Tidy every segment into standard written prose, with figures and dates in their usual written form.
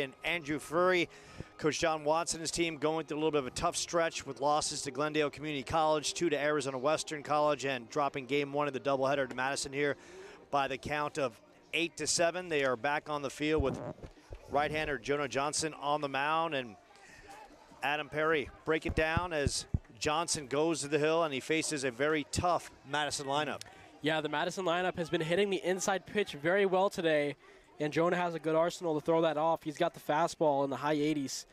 and Andrew Furry. Coach John Watson and his team going through a little bit of a tough stretch with losses to Glendale Community College, 2 to Arizona Western College, and dropping game 1 of the doubleheader to Madison here by the count of 8-7. They are back on the field with right-hander Jonah Johnson on the mound, and Adam Perry break it down as Johnson goes to the hill and he faces a very tough Madison lineup. Yeah, the Madison lineup has been hitting the inside pitch very well today, and Jonah has a good arsenal to throw that off. He's got the fastball in the high 80s,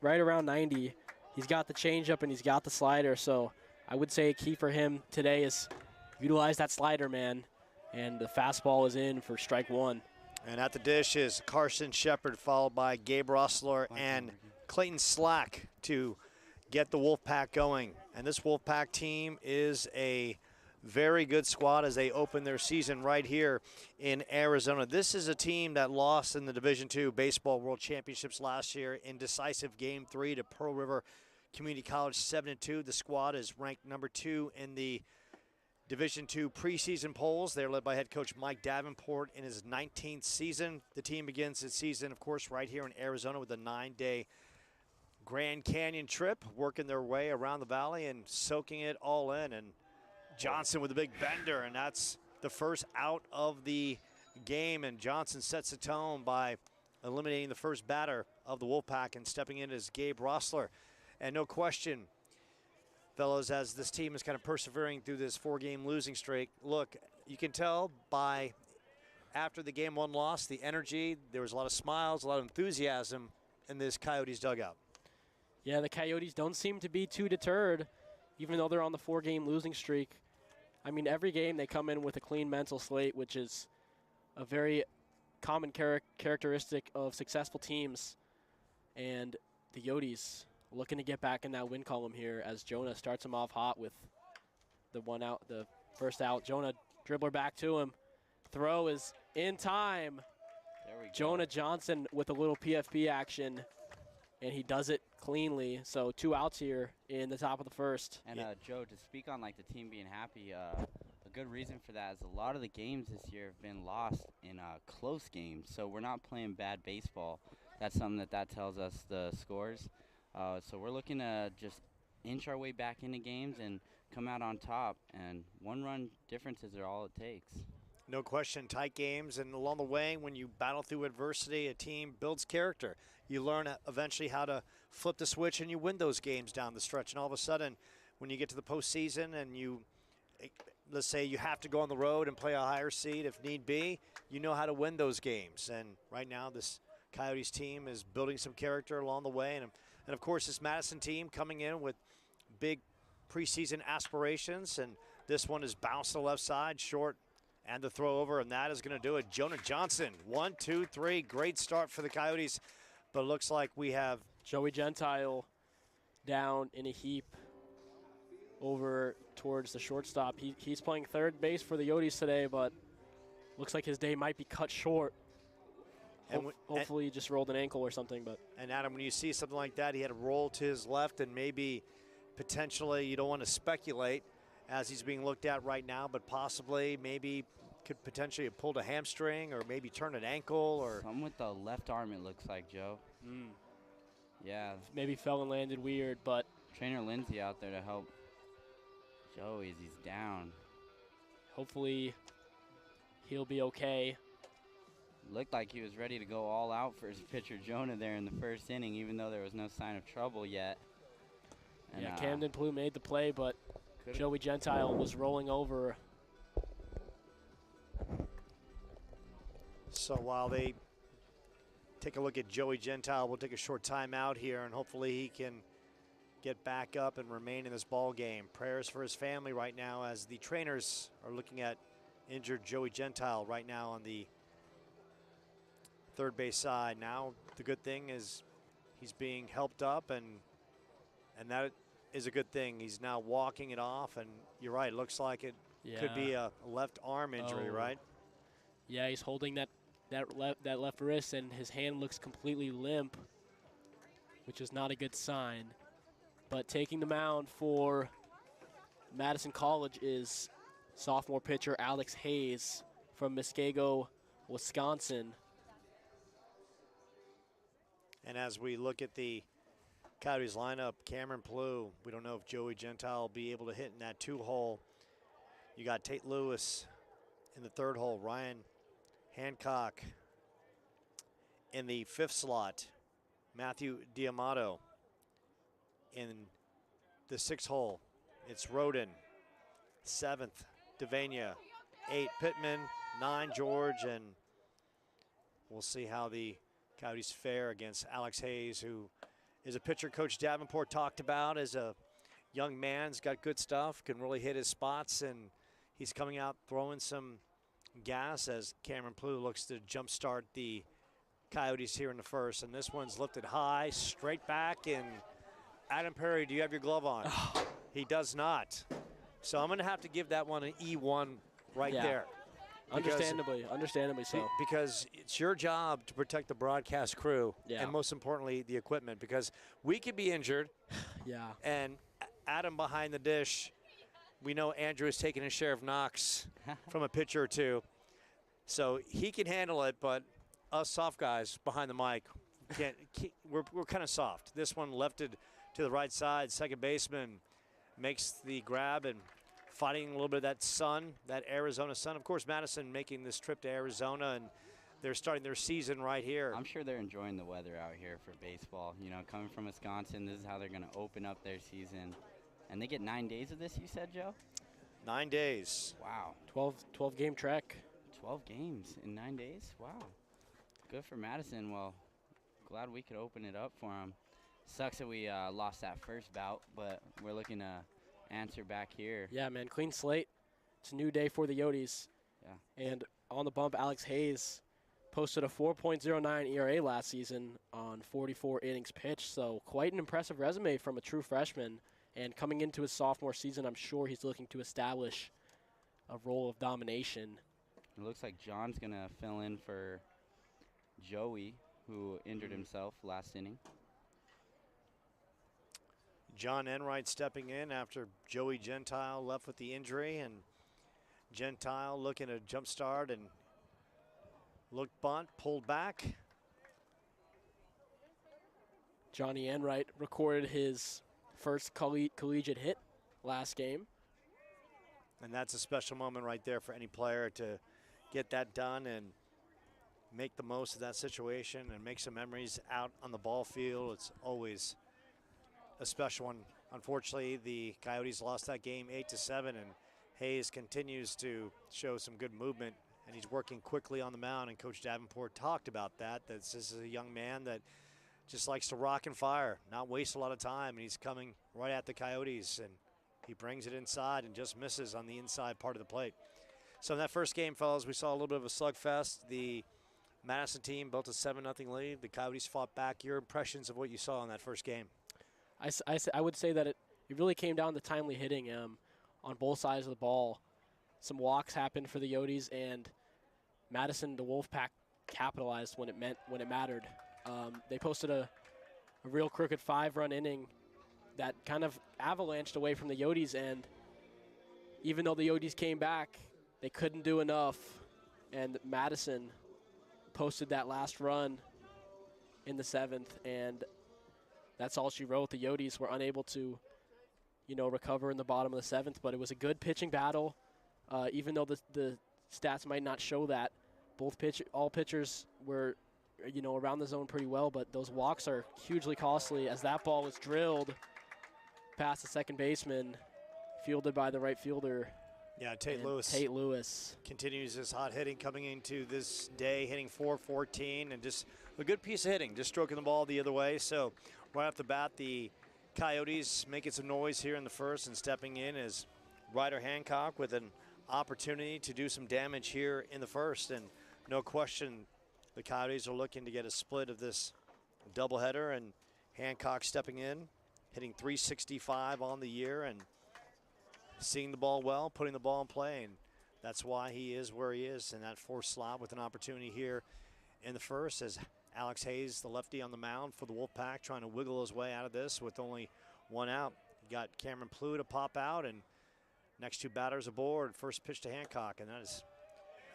right around 90. He's got the changeup and he's got the slider, so I would say a key for him today is utilize that slider, man, and the fastball is in for strike 1. And at the dish is Carson Shepard, followed by Gabe Rossler and Clayton Slack to get the Wolfpack going. And this Wolfpack team is a very good squad as they open their season right here in Arizona. This is a team that lost in the Division II Baseball World Championships last year in decisive Game 3 to Pearl River Community College 7-2. The squad is ranked number 2 in the Division II preseason polls. They're led by head coach Mike Davenport in his 19th season. The team begins its season, of course, right here in Arizona with a 9-day Grand Canyon trip, working their way around the valley and soaking it all in. And Johnson with a big bender, and that's the first out of the game. And Johnson sets the tone by eliminating the first batter of the Wolfpack and stepping in as Gabe Rossler. And no question, fellows, as this team is kind of persevering through this 4-game losing streak, look, you can tell by after the Game 1 loss, the energy, there was a lot of smiles, a lot of enthusiasm in this Coyotes dugout. Yeah, the Coyotes don't seem to be too deterred, even though they're on the 4-game losing streak. I mean, every game they come in with a clean mental slate, which is a very common characteristic of successful teams. And the Coyotes looking to get back in that win column here as Jonah starts him off hot with the first out. Jonah dribbler back to him. Throw is in time. There we go. Jonah Johnson with a little PFP action, and he does it cleanly. So 2 outs here in the top of the first. And Joe, to speak on like the team being happy, a good reason for that is a lot of the games this year have been lost in close games. So we're not playing bad baseball. That's something that tells us the scores. So we're looking to just inch our way back into games and come out on top. And 1-run differences are all it takes. No question, tight games, and along the way, when you battle through adversity, a team builds character. You learn eventually how to flip the switch, and you win those games down the stretch. And all of a sudden, when you get to the postseason and you, let's say you have to go on the road and play a higher seed if need be, you know how to win those games. And right now, this Coyotes team is building some character along the way. And of course, this Madison team coming in with big preseason aspirations, and this one is bounced to the left side, short, and the throw over, and that is going to do it. Jonah Johnson, 1, 2, 3. Great start for the Coyotes, but it looks like we have Joey Gentile down in a heap over towards the shortstop. He's playing third base for the Coyotes today, but looks like his day might be cut short. Hopefully he just rolled an ankle or something. And Adam, when you see something like that, he had a roll to his left, and maybe potentially, you don't want to speculate as he's being looked at right now, but possibly maybe could potentially have pulled a hamstring or maybe turned an ankle. Or something with the left arm, it looks like, Joe. Yeah. Maybe fell and landed weird, but trainer Lindsay out there to help Joey as he's down. Hopefully he'll be okay. Looked like he was ready to go all out for his pitcher Jonah there in the first inning, even though there was no sign of trouble yet. And yeah, Camden Blue made the play, but Joey Gentile was rolling over. So while they take a look at Joey Gentile, we'll take a short time out here, and hopefully he can get back up and remain in this ball game. Prayers for his family right now as the trainers are looking at injured Joey Gentile right now on the third base side. Now the good thing is he's being helped up, and that is a good thing. He's now walking it off, and you're right, it looks like it could be a left arm injury, right? Yeah, he's holding that left wrist, and his hand looks completely limp, which is not a good sign. But taking the mound for Madison College is sophomore pitcher Alex Hayes from Muskego, Wisconsin. And as we look at the Coyotes lineup, Cameron Plew, we don't know if Joey Gentile will be able to hit in that 2-hole. You got Tate Lewis in the 3rd hole, Ryan Hancock in the 5th slot, Matthew Diamato in the 6th hole. It's Roden, 7th, Devania, 8, Pittman, 9, George, and we'll see how the Coyotes fare against Alex Hayes, who is a pitcher Coach Davenport talked about as a young man. He's got good stuff, can really hit his spots, and he's coming out throwing some gas as Cameron Plew looks to jumpstart the Coyotes here in the first. And this one's lifted high, straight back, and Adam Perry, do you have your glove on? He does not. So I'm going to have to give that one an E1 right there. Understandably so. Because it's your job to protect the broadcast crew and most importantly the equipment, because we could be injured. Yeah. And Adam behind the dish, we know Andrew is taking his share of knocks from a pitcher or two. So he can handle it, but us soft guys behind the mic, we're kind of soft. This one lefted to the right side. Second baseman makes the grab and fighting a little bit of that sun, that Arizona sun. Of course, Madison making this trip to Arizona, and they're starting their season right here. I'm sure they're enjoying the weather out here for baseball. You know, coming from Wisconsin, this is how they're going to open up their season. And they get 9 days of this, you said, Joe? 9 days. Wow. 12 game trek. 12 games in 9 days? Wow. Good for Madison. Well, glad we could open it up for them. Sucks that we lost that first bout, but we're looking to answer back here. Yeah, man, clean slate. It's a new day for the Coyotes. Yeah. And on the bump, Alex Hayes posted a 4.09 ERA last season on 44 innings pitched, so quite an impressive resume from a true freshman. And coming into his sophomore season, I'm sure he's looking to establish a role of domination. It looks like John's going to fill in for Joey, who injured himself last inning. John Enright stepping in after Joey Gentile left with the injury, and Gentile looking to jumpstart and looked bunt, pulled back. Johnny Enright recorded his first collegiate hit last game. And that's a special moment right there for any player to get that done and make the most of that situation and make some memories out on the ball field. It's always a special one. Unfortunately, the Coyotes lost that game 8-7, and Hayes continues to show some good movement, and he's working quickly on the mound, and Coach Davenport talked about that this is a young man that just likes to rock and fire, not waste a lot of time, and he's coming right at the Coyotes, and he brings it inside and just misses on the inside part of the plate. So in that first game, fellas, we saw a little bit of a slugfest. The Madison team built a 7-0 lead. The Coyotes fought back. Your impressions of what you saw in that first game? I would say that it really came down to timely hitting on both sides of the ball. Some walks happened for the Coyotes, and Madison, the Wolfpack, capitalized when it mattered. They posted a real crooked 5-run inning that kind of avalanched away from the Coyotes, and even though the Coyotes came back, they couldn't do enough, and Madison posted that last run in the 7th, and that's all she wrote. The Coyotes were unable to, recover in the bottom of the 7th, but it was a good pitching battle. Even though the stats might not show that, all pitchers were, around the zone pretty well, but those walks are hugely costly as that ball was drilled past the second baseman, fielded by the right fielder. Yeah, Tate Lewis. Tate Lewis continues his hot hitting coming into this day, hitting .414, and just a good piece of hitting, just stroking the ball the other way. So right off the bat, the Coyotes making some noise here in the first, and stepping in is Ryder Hancock with an opportunity to do some damage here in the first. And no question, the Coyotes are looking to get a split of this doubleheader, and Hancock stepping in, hitting .365 on the year, and seeing the ball well, putting the ball in play, and that's why he is where he is in that fourth slot with an opportunity here in the first as Alex Hayes, the lefty on the mound for the Wolfpack, trying to wiggle his way out of this with only one out. You got Cameron Plew to pop out, and next two batters aboard. First pitch to Hancock, and that is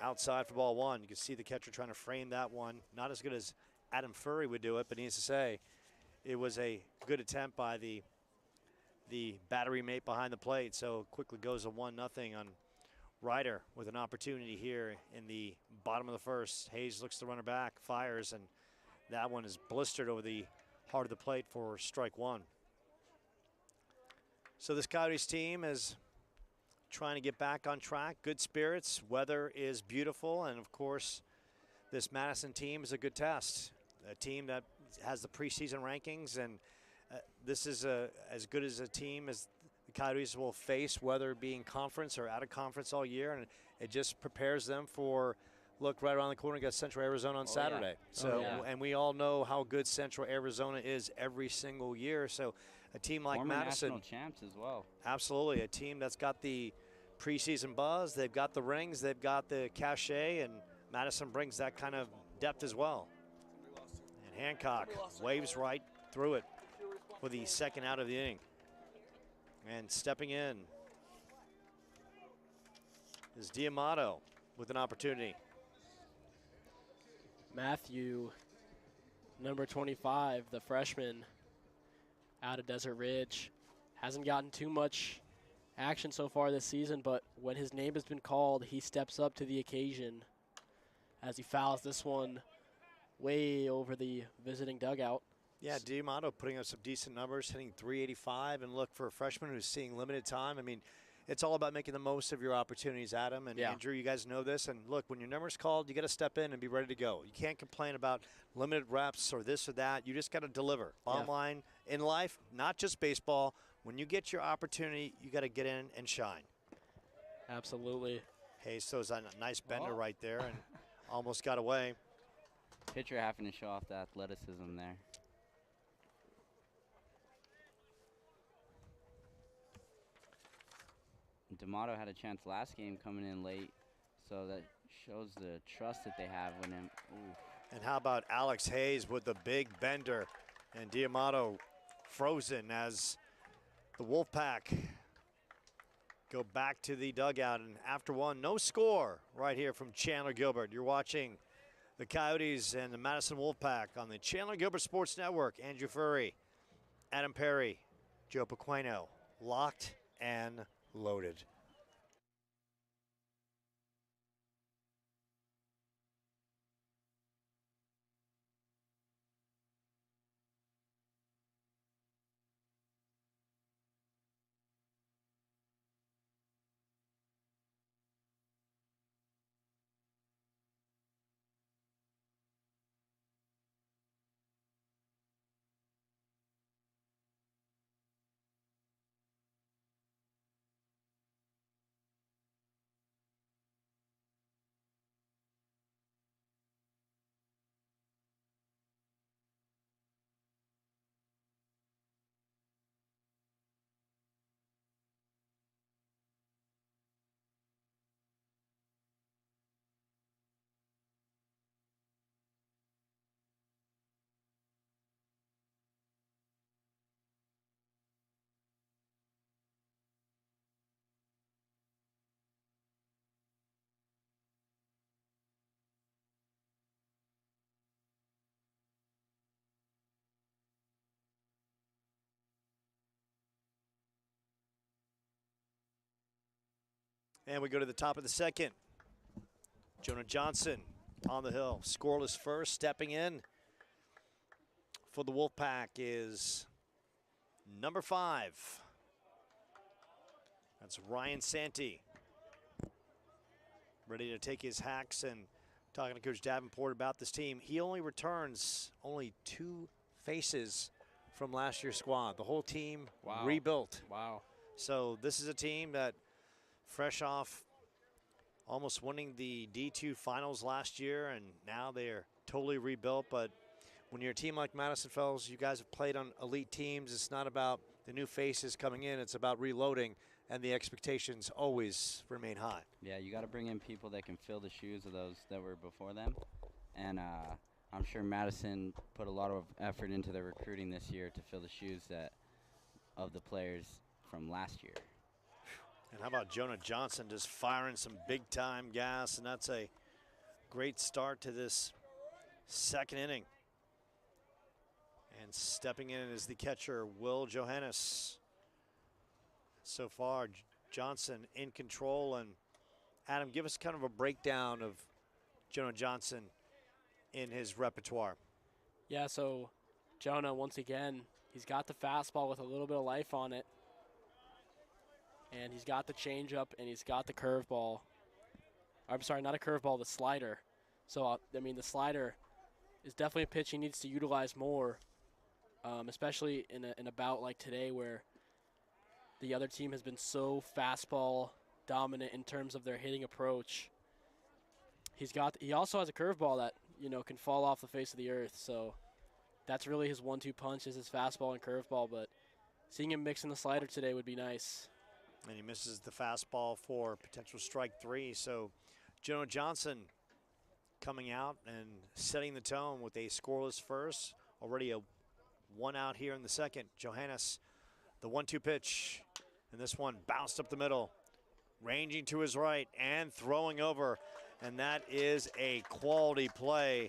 outside for ball one. You can see the catcher trying to frame that one. Not as good as Adam Furry would do it, but needless to say, it was a good attempt by the battery mate behind the plate. So quickly goes a 1-0 on Ryder with an opportunity here in the bottom of the first. Hayes looks the runner back, fires, and that one is blistered over the heart of the plate for strike one. So this Coyotes team is trying to get back on track. Good spirits, weather is beautiful, and of course, this Madison team is a good test. A team that has the preseason rankings, and this is as good as a team as the Coyotes will face, whether it be in conference or out of conference all year, and it just prepares them for, look, right around the corner, got Central Arizona on Saturday. Yeah. So, and we all know how good Central Arizona is every single year. So a team like Former Madison. national champs as well. Absolutely, a team that's got the preseason buzz, they've got the rings, they've got the cachet, and Madison brings that kind of depth as well. And Hancock waves right through it for the second out of the inning. And stepping in is D'Amato with an opportunity. Matthew, number 25, the freshman out of Desert Ridge, hasn't gotten too much action so far this season, but when his name has been called, he steps up to the occasion as he fouls this one way over the visiting dugout. Yeah, D'Amato putting up some decent numbers, hitting .385, and look, for a freshman who's seeing limited time, I mean, it's all about making the most of your opportunities, Adam and Andrew. You guys know this. And look, when your number's called, you got to step in and be ready to go. You can't complain about limited reps or this or that. You just got to deliver. Bottom line in life, not just baseball. When you get your opportunity, you got to get in and shine. Absolutely. Hayes throws a nice bender right there and almost got away. Pitcher having to show off the athleticism there. D'Amato had a chance last game coming in late, so that shows the trust that they have in him. Ooh. And how about Alex Hayes with the big bender, and D'Amato frozen as the Wolfpack go back to the dugout. And after one, no score right here from Chandler-Gilbert. You're watching the Coyotes and the Madison Wolfpack on the Chandler-Gilbert Sports Network. Andrew Furry, Adam Perry, Joe Pequeno, locked and loaded. And we go to the top of the second. Jonah Johnson on the hill, scoreless first. Stepping in for the Wolfpack is number 5. That's Ryan Santee. Ready to take his hacks, and talking to Coach Davenport about this team. He only returns 2 faces from last year's squad. The whole team rebuilt. Wow. So this is a team that, fresh off almost winning the D2 finals last year, and now they're totally rebuilt. But when you're a team like Madison, fellas, you guys have played on elite teams. It's not about the new faces coming in. It's about reloading, and the expectations always remain high. Yeah, you got to bring in people that can fill the shoes of those that were before them. And I'm sure Madison put a lot of effort into their recruiting this year to fill the shoes of the players from last year. And how about Jonah Johnson just firing some big-time gas, and that's a great start to this second inning. And stepping in is the catcher, Will Johannes. So far, Johnson in control. And Adam, give us kind of a breakdown of Jonah Johnson in his repertoire. Yeah, so Jonah, once again, he's got the fastball with a little bit of life on it. And he's got the changeup, and he's got the curveball. I'm sorry, not a curveball, the slider. So, I mean, the slider is definitely a pitch he needs to utilize more, especially in a bout like today where the other team has been so fastball dominant in terms of their hitting approach. He also has a curveball that, can fall off the face of the earth. So that's really his 1-2 punch is his fastball and curveball. But seeing him mix in the slider today would be nice. And he misses the fastball for potential strike 3. So Jonah Johnson coming out and setting the tone with a scoreless first. Already a 1 out here in the second. Johannes, the 1-2 pitch. And this one bounced up the middle. Ranging to his right and throwing over. And that is a quality play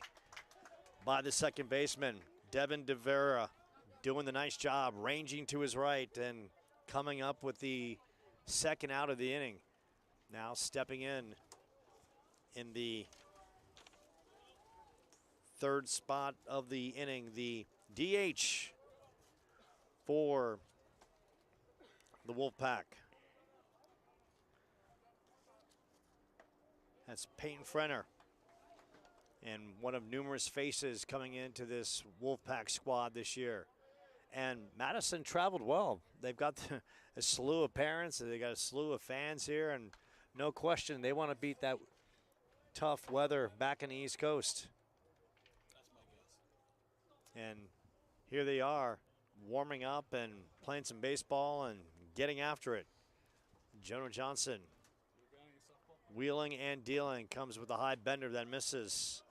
by the second baseman, Devin DeVera, doing the nice job, ranging to his right and coming up with the second out of the inning. Now stepping in the third spot of the inning, the DH for the Wolfpack. That's Peyton Frenner, and one of numerous faces coming into this Wolfpack squad this year. And Madison traveled well. They've got a slew of parents, they got a slew of fans here, and no question they want to beat that tough weather back in the East Coast. And here they are, warming up and playing some baseball and getting after it. Jonah Johnson, wheeling and dealing, comes with a high bender that misses.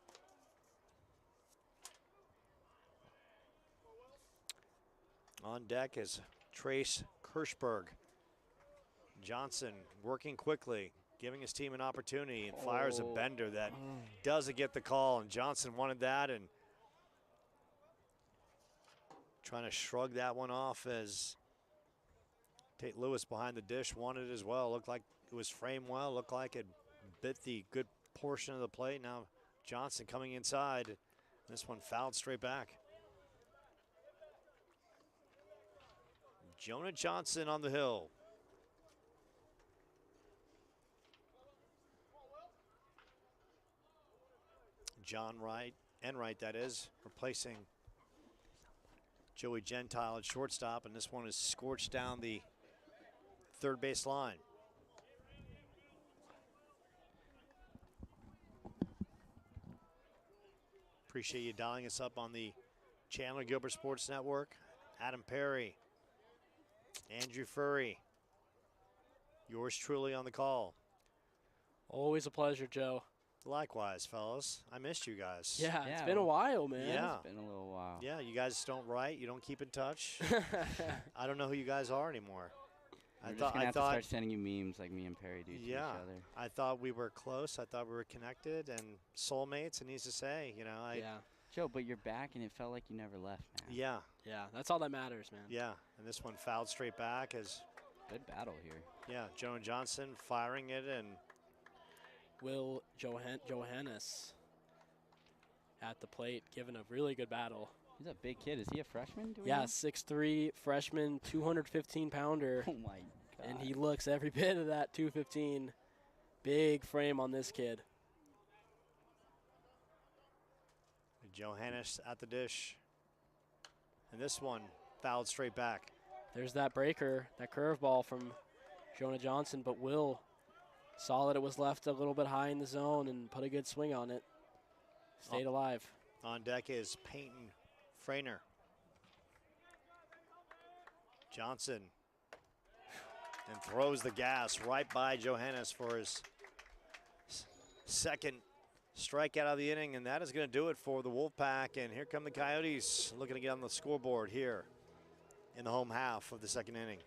On deck is Trace Kirschberg. Johnson working quickly, giving his team an opportunity, and fires a bender that doesn't get the call, and Johnson wanted that and trying to shrug that one off as Tate Lewis behind the dish wanted it as well. Looked like it was framed well, looked like it bit the good portion of the plate. Now Johnson coming inside. This one fouled straight back. Jonah Johnson on the hill. John Wright, Enright that is, replacing Joey Gentile at shortstop, and this one is scorched down the third base line. Appreciate you dialing us up on the Chandler-Gilbert Sports Network. Adam Perry, Andrew Furry, yours truly on the call. Always a pleasure, Joe. Likewise, fellas. I missed you guys. Yeah, it's been a while, man. Yeah. It's been a little while. Yeah, you guys don't write. You don't keep in touch. I don't know who you guys are anymore. We're just gonna have to start sending you memes like me and Perry do to each other. I thought we were close. I thought we were connected and soulmates. It needs to say, yeah. Joe, but you're back, and it felt like you never left, man. Yeah. Yeah, that's all that matters, man. Yeah, and this one fouled straight back as. Good battle here. Yeah, Jonah Johnson firing it, and Will Johannes at the plate, giving a really good battle. He's a big kid. Is he a freshman? Yeah, 6'3", freshman, 215-pounder. Oh, my God. And he looks every bit of that 215. Big frame on this kid. Johannes at the dish. And this one fouled straight back. There's that breaker, that curveball from Jonah Johnson, but Will saw that it was left a little bit high in the zone and put a good swing on it. Stayed alive. On deck is Peyton Frainer. Johnson and throws the gas right by Johannes for his second strikeout of the inning, and that is going to do it for the Wolfpack. And here come the Coyotes looking to get on the scoreboard here in the home half of the second inning.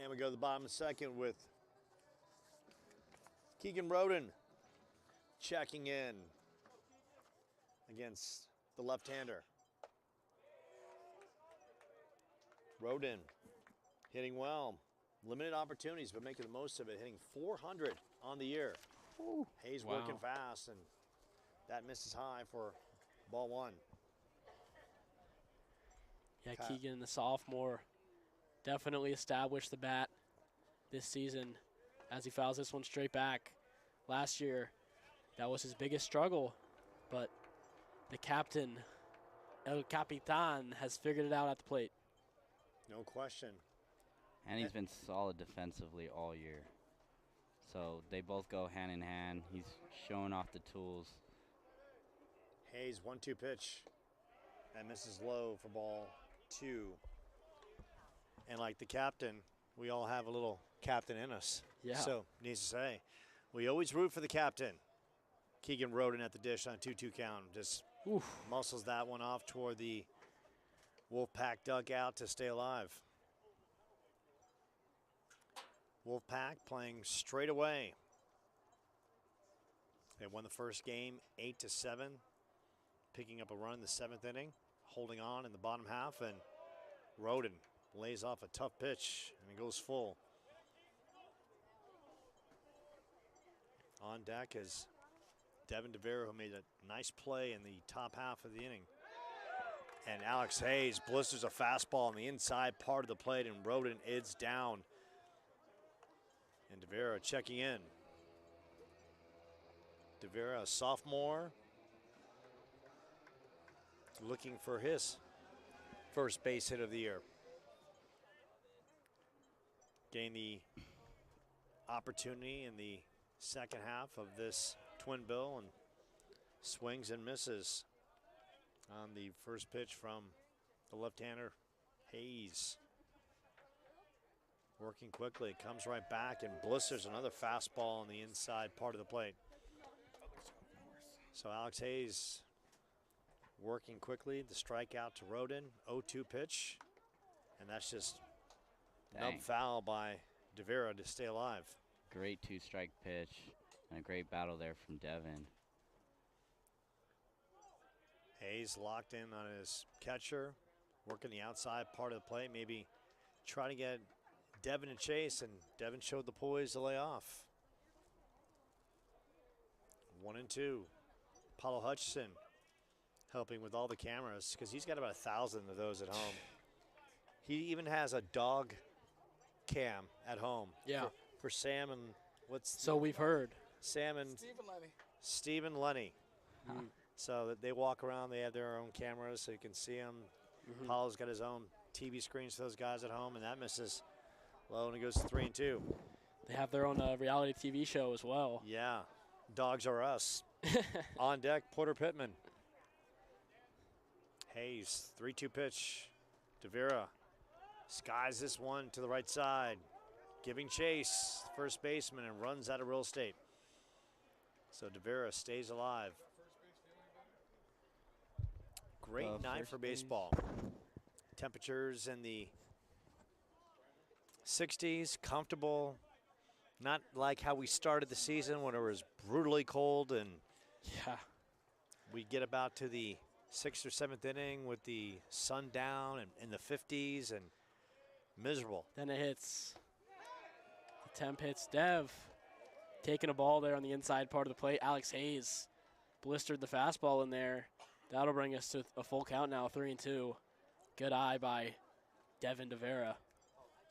And we go to the bottom of the second with Keegan Roden checking in against the left-hander. Roden hitting well. Limited opportunities, but making the most of it, hitting 400 on the year. Ooh, Hayes wow. working fast, and that misses high for ball one. Yeah, Keegan, the sophomore, definitely established the bat this season as he fouls this one straight back. Last year, that was his biggest struggle, but the captain, El Capitan, has figured it out at the plate. No question. And he's been solid defensively all year. So they both go hand in hand. He's showing off the tools. Hayes, 1-2 pitch. That misses low for ball 2. And like the captain, we all have a little captain in us. Yeah. So, needs to say, we always root for the captain. Keegan Roden at the dish on 2-2 count. Just muscles that one off toward the Wolfpack dugout to stay alive. Wolfpack playing straight away. They won the first game 8-7, picking up a run in the 7th inning, holding on in the bottom half, and Roden lays off a tough pitch and it goes full. On deck is Devin DeVera, who made a nice play in the top half of the inning. And Alex Hayes blisters a fastball on the inside part of the plate, and Roden ids down. And DeVera checking in. DeVera, a sophomore, looking for his first base hit of the year. Gained the opportunity in the second half of this twin bill and swings and misses on the first pitch from the left-hander, Hayes. Working quickly, comes right back and blisters another fastball on the inside part of the plate. So Alex Hayes working quickly, the strikeout to Roden, 0-2 pitch, and that's just nub foul by DeVera to stay alive. Great 2-strike pitch and a great battle there from Devin. Hayes locked in on his catcher, working the outside part of the plate, maybe trying to get Devin and chase, and Devin showed the poise to lay off. 1-2. Paulo Hutchison helping with all the cameras because he's got about 1,000 of those at home. He even has a dog cam at home. Yeah. For Sam and So we've heard. Sam and Stephen Lenny. So that they walk around, they have their own cameras so you can see them. Paulo's got his own TV screens for those guys at home, and that misses low, and it goes to 3-2. They have their own reality TV show as well. Yeah, Dogs Are Us. On deck, Porter Pittman. Hayes, 3-2 pitch. DeVera skies this one to the right side, giving chase, first baseman, and runs out of real estate. So DeVera stays alive. Great night for baseball. Temperatures in the 60s, comfortable. Not like how we started the season when it was brutally cold, and we get about to the 6th or 7th inning with the sun down and in the 50s and miserable. Then it hits. The temp hits Dev. Taking a ball there on the inside part of the plate. Alex Hayes blistered the fastball in there. That'll bring us to a full count now, 3-2. Good eye by Devin DeVera.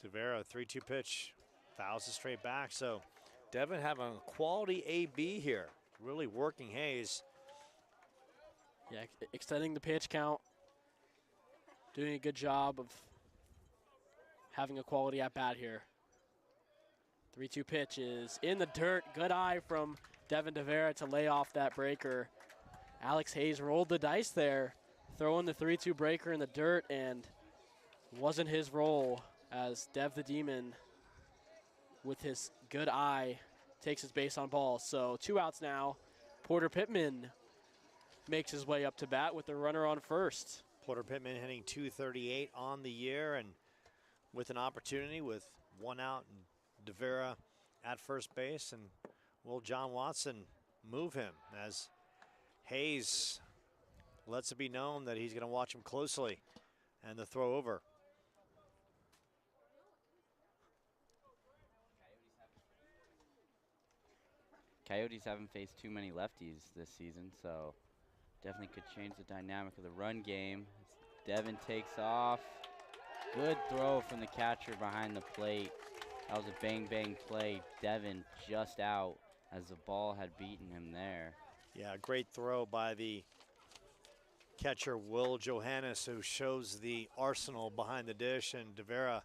DeVera, 3-2 pitch, fouls it straight back. So Devin having a quality AB here, really working Hayes. Yeah, extending the pitch count, doing a good job of having a quality at bat here. 3-2 pitch is in the dirt. Good eye from Devin DeVera to lay off that breaker. Alex Hayes rolled the dice there, throwing the 3-2 breaker in the dirt, and wasn't his role as Dev the Demon, with his good eye, takes his base on ball. So 2 outs now. Porter Pittman makes his way up to bat with the runner on first. Porter Pittman hitting .238 on the year, and with an opportunity with One out, and DeVera at first base, and will John Watson move him as Hayes lets it be known that he's going to watch him closely, and the throw over. Coyotes haven't faced too many lefties this season, so definitely could change the dynamic of the run game. Devin takes off. Good throw from the catcher behind the plate. That was a bang-bang play. Devin just out as the ball had beaten him there. Yeah, great throw by the catcher, Will Johannes, who shows the arsenal behind the dish, and DeVera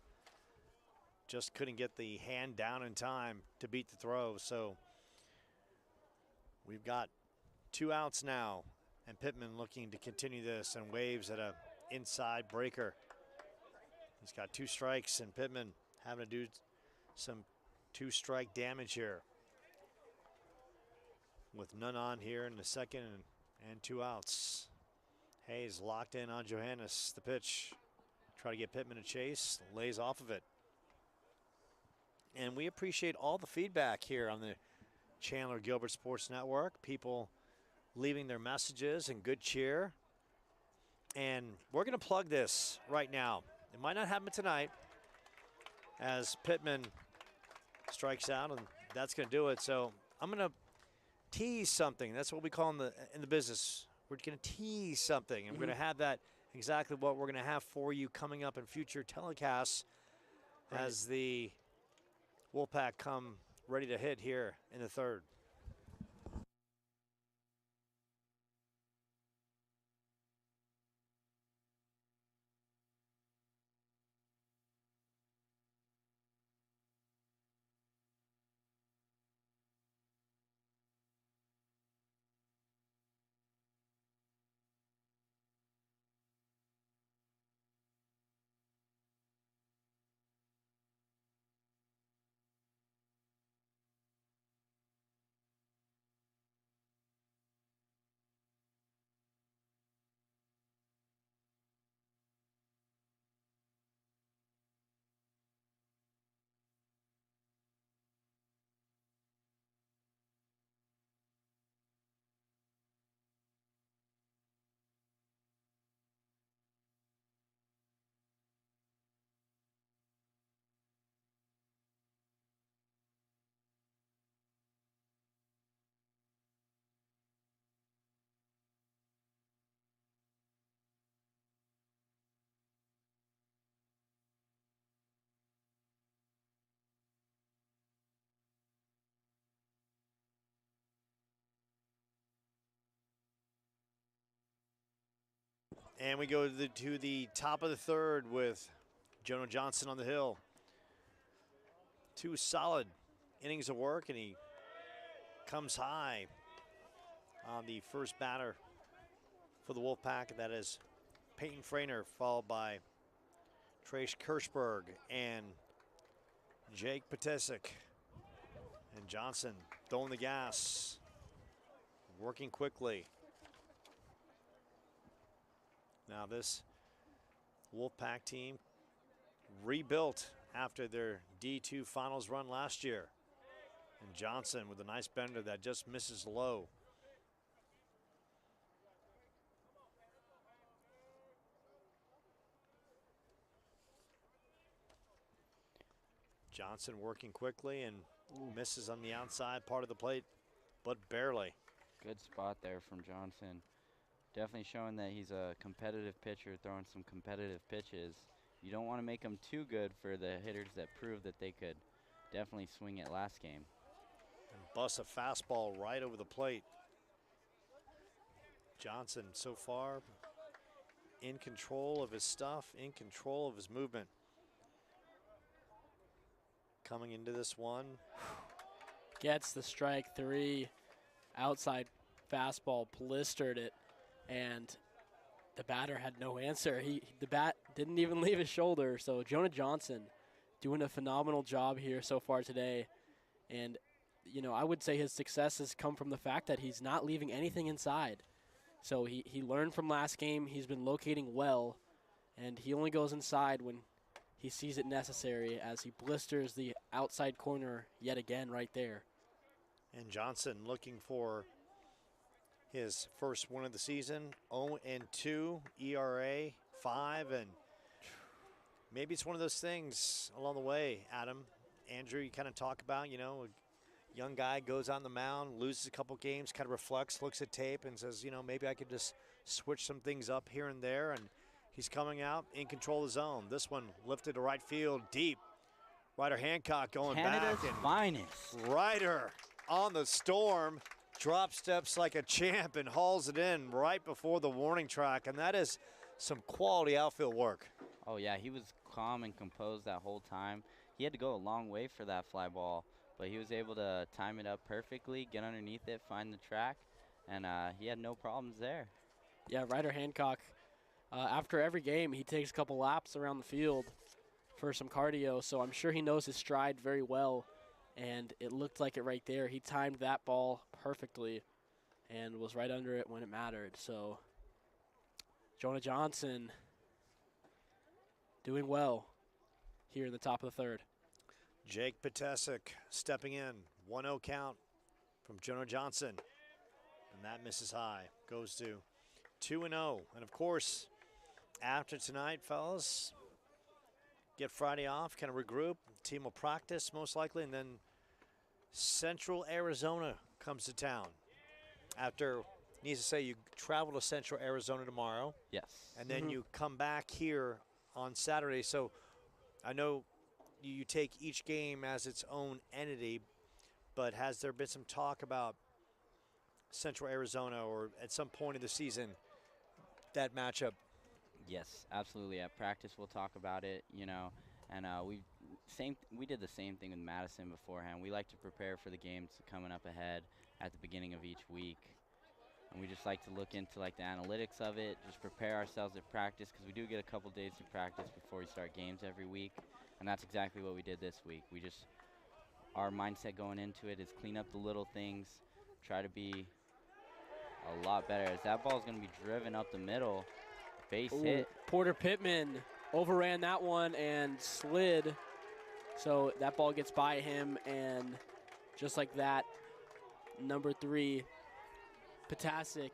just couldn't get the hand down in time to beat the throw. So we've got 2 outs now, and Pittman looking to continue this and waves at a inside breaker. He's got 2 strikes, and Pittman having to do some 2-strike damage here with none on here in the second and 2 outs. Hayes locked in on Johannes. The pitch. Try to get Pittman a chase. Lays off of it. And we appreciate all the feedback here on the Chandler-Gilbert Sports Network. People leaving their messages and good cheer. And we're going to plug this right now. It might not happen tonight as Pittman strikes out, and that's going to do it. So I'm going to tease something. That's what we call in the business. We're going to tease something, and we're going to have that exactly what we're going to have for you coming up in future telecasts as the Wolfpack come ready to hit here in the third. And we go to the top of the third with Jonah Johnson on the hill. 2 solid innings of work, and he comes high on the first batter for the Wolfpack. That is Peyton Frainer, followed by Trace Kirschberg and Jake Patesic. And Johnson throwing the gas, working quickly. Now this Wolfpack team rebuilt after their D2 finals run last year. And Johnson with a nice bender that just misses low. Johnson working quickly and misses on the outside part of the plate, but barely. Good spot there from Johnson. Definitely showing that he's a competitive pitcher, throwing some competitive pitches. You don't want to make them too good for the hitters that proved that they could definitely swing it last game. And busts a fastball right over the plate. Johnson so far in control of his stuff, in control of his movement. Coming into this one. Gets the strike 3. Outside fastball blistered it, and the batter had no answer. The bat didn't even leave his shoulder. So Jonah Johnson doing a phenomenal job here so far today. And, you know, I would say his success has come from the fact that he's not leaving anything inside. So he learned from last game. He's been locating well, and he only goes inside when he sees it necessary as he blisters the outside corner yet again right there. And Johnson looking for his first win of the season, 0-2, ERA 5, and maybe it's one of those things along the way, Adam. Andrew, you kind of talk about, you know, a young guy goes on the mound, loses a couple games, kind of reflects, looks at tape, and says, you know, maybe I could just switch some things up here and there, and he's coming out in control of the zone. This one lifted to right field, deep. Ryder Hancock going Canada's back. And finest. Ryder on the storm, drop steps like a champ and hauls it in right before the warning track, and that is some quality outfield work. Oh, yeah, he was calm and composed that whole time. He had to go a long way for that fly ball, but he was able to time it up perfectly, get underneath it, find the track, and he had no problems there. Yeah, Ryder Hancock, after every game, he takes a couple laps around the field for some cardio, so I'm sure he knows his stride very well, and it looked like it right there. He timed that ball perfectly and was right under it when it mattered. So Jonah Johnson doing well here in the top of the third. Jake Potasic stepping in, 1-0 count from Jonah Johnson, and that misses high, goes to 2-0. And of course, after tonight, fellas, get Friday off, kind of regroup. Team will practice most likely, and then Central Arizona comes to town. After, needs to say, you travel to Central Arizona tomorrow. Yes. And then you come back here on Saturday. So I know you take each game as its own entity, but has there been some talk about Central Arizona or at some point in the season that matchup? Yes, absolutely. At practice, we'll talk about it, you know, and we did the same thing with Madison beforehand. We like to prepare for the games coming up ahead at the beginning of each week, and we just like to look into like the analytics of it, just prepare ourselves at practice, because we do get a couple days to practice before we start games every week, and that's exactly what we did this week. Our mindset going into it is clean up the little things, try to be a lot better, as that ball is going to be driven up the middle. Base hit. Porter Pittman overran that one and slid. So that ball gets by him, and just like that, number 3, Potasic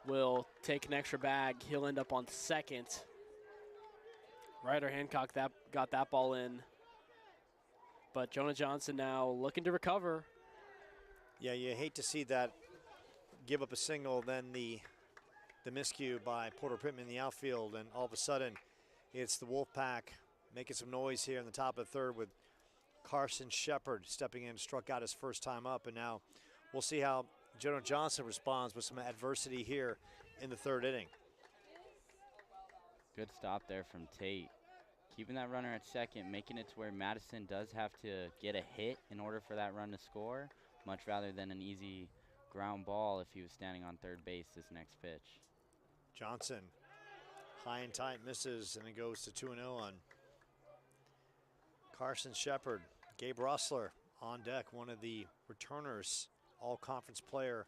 will take an extra bag. He'll end up on second. Ryder Hancock got that ball in. But Jonah Johnson now looking to recover. Yeah, you hate to see that give up a single, then the miscue by Porter Pittman in the outfield, and all of a sudden it's the Wolfpack making some noise here in the top of the third with Carson Shepard stepping in, struck out his first time up, and now we'll see how Jonah Johnson responds with some adversity here in the third inning. Good stop there from Tate. Keeping that runner at second, making it to where Madison does have to get a hit in order for that run to score, much rather than an easy ground ball if he was standing on third base this next pitch. Johnson, high and tight, misses, and it goes to 2-0 on Carson Shepard. Gabe Rossler on deck, one of the returners, all-conference player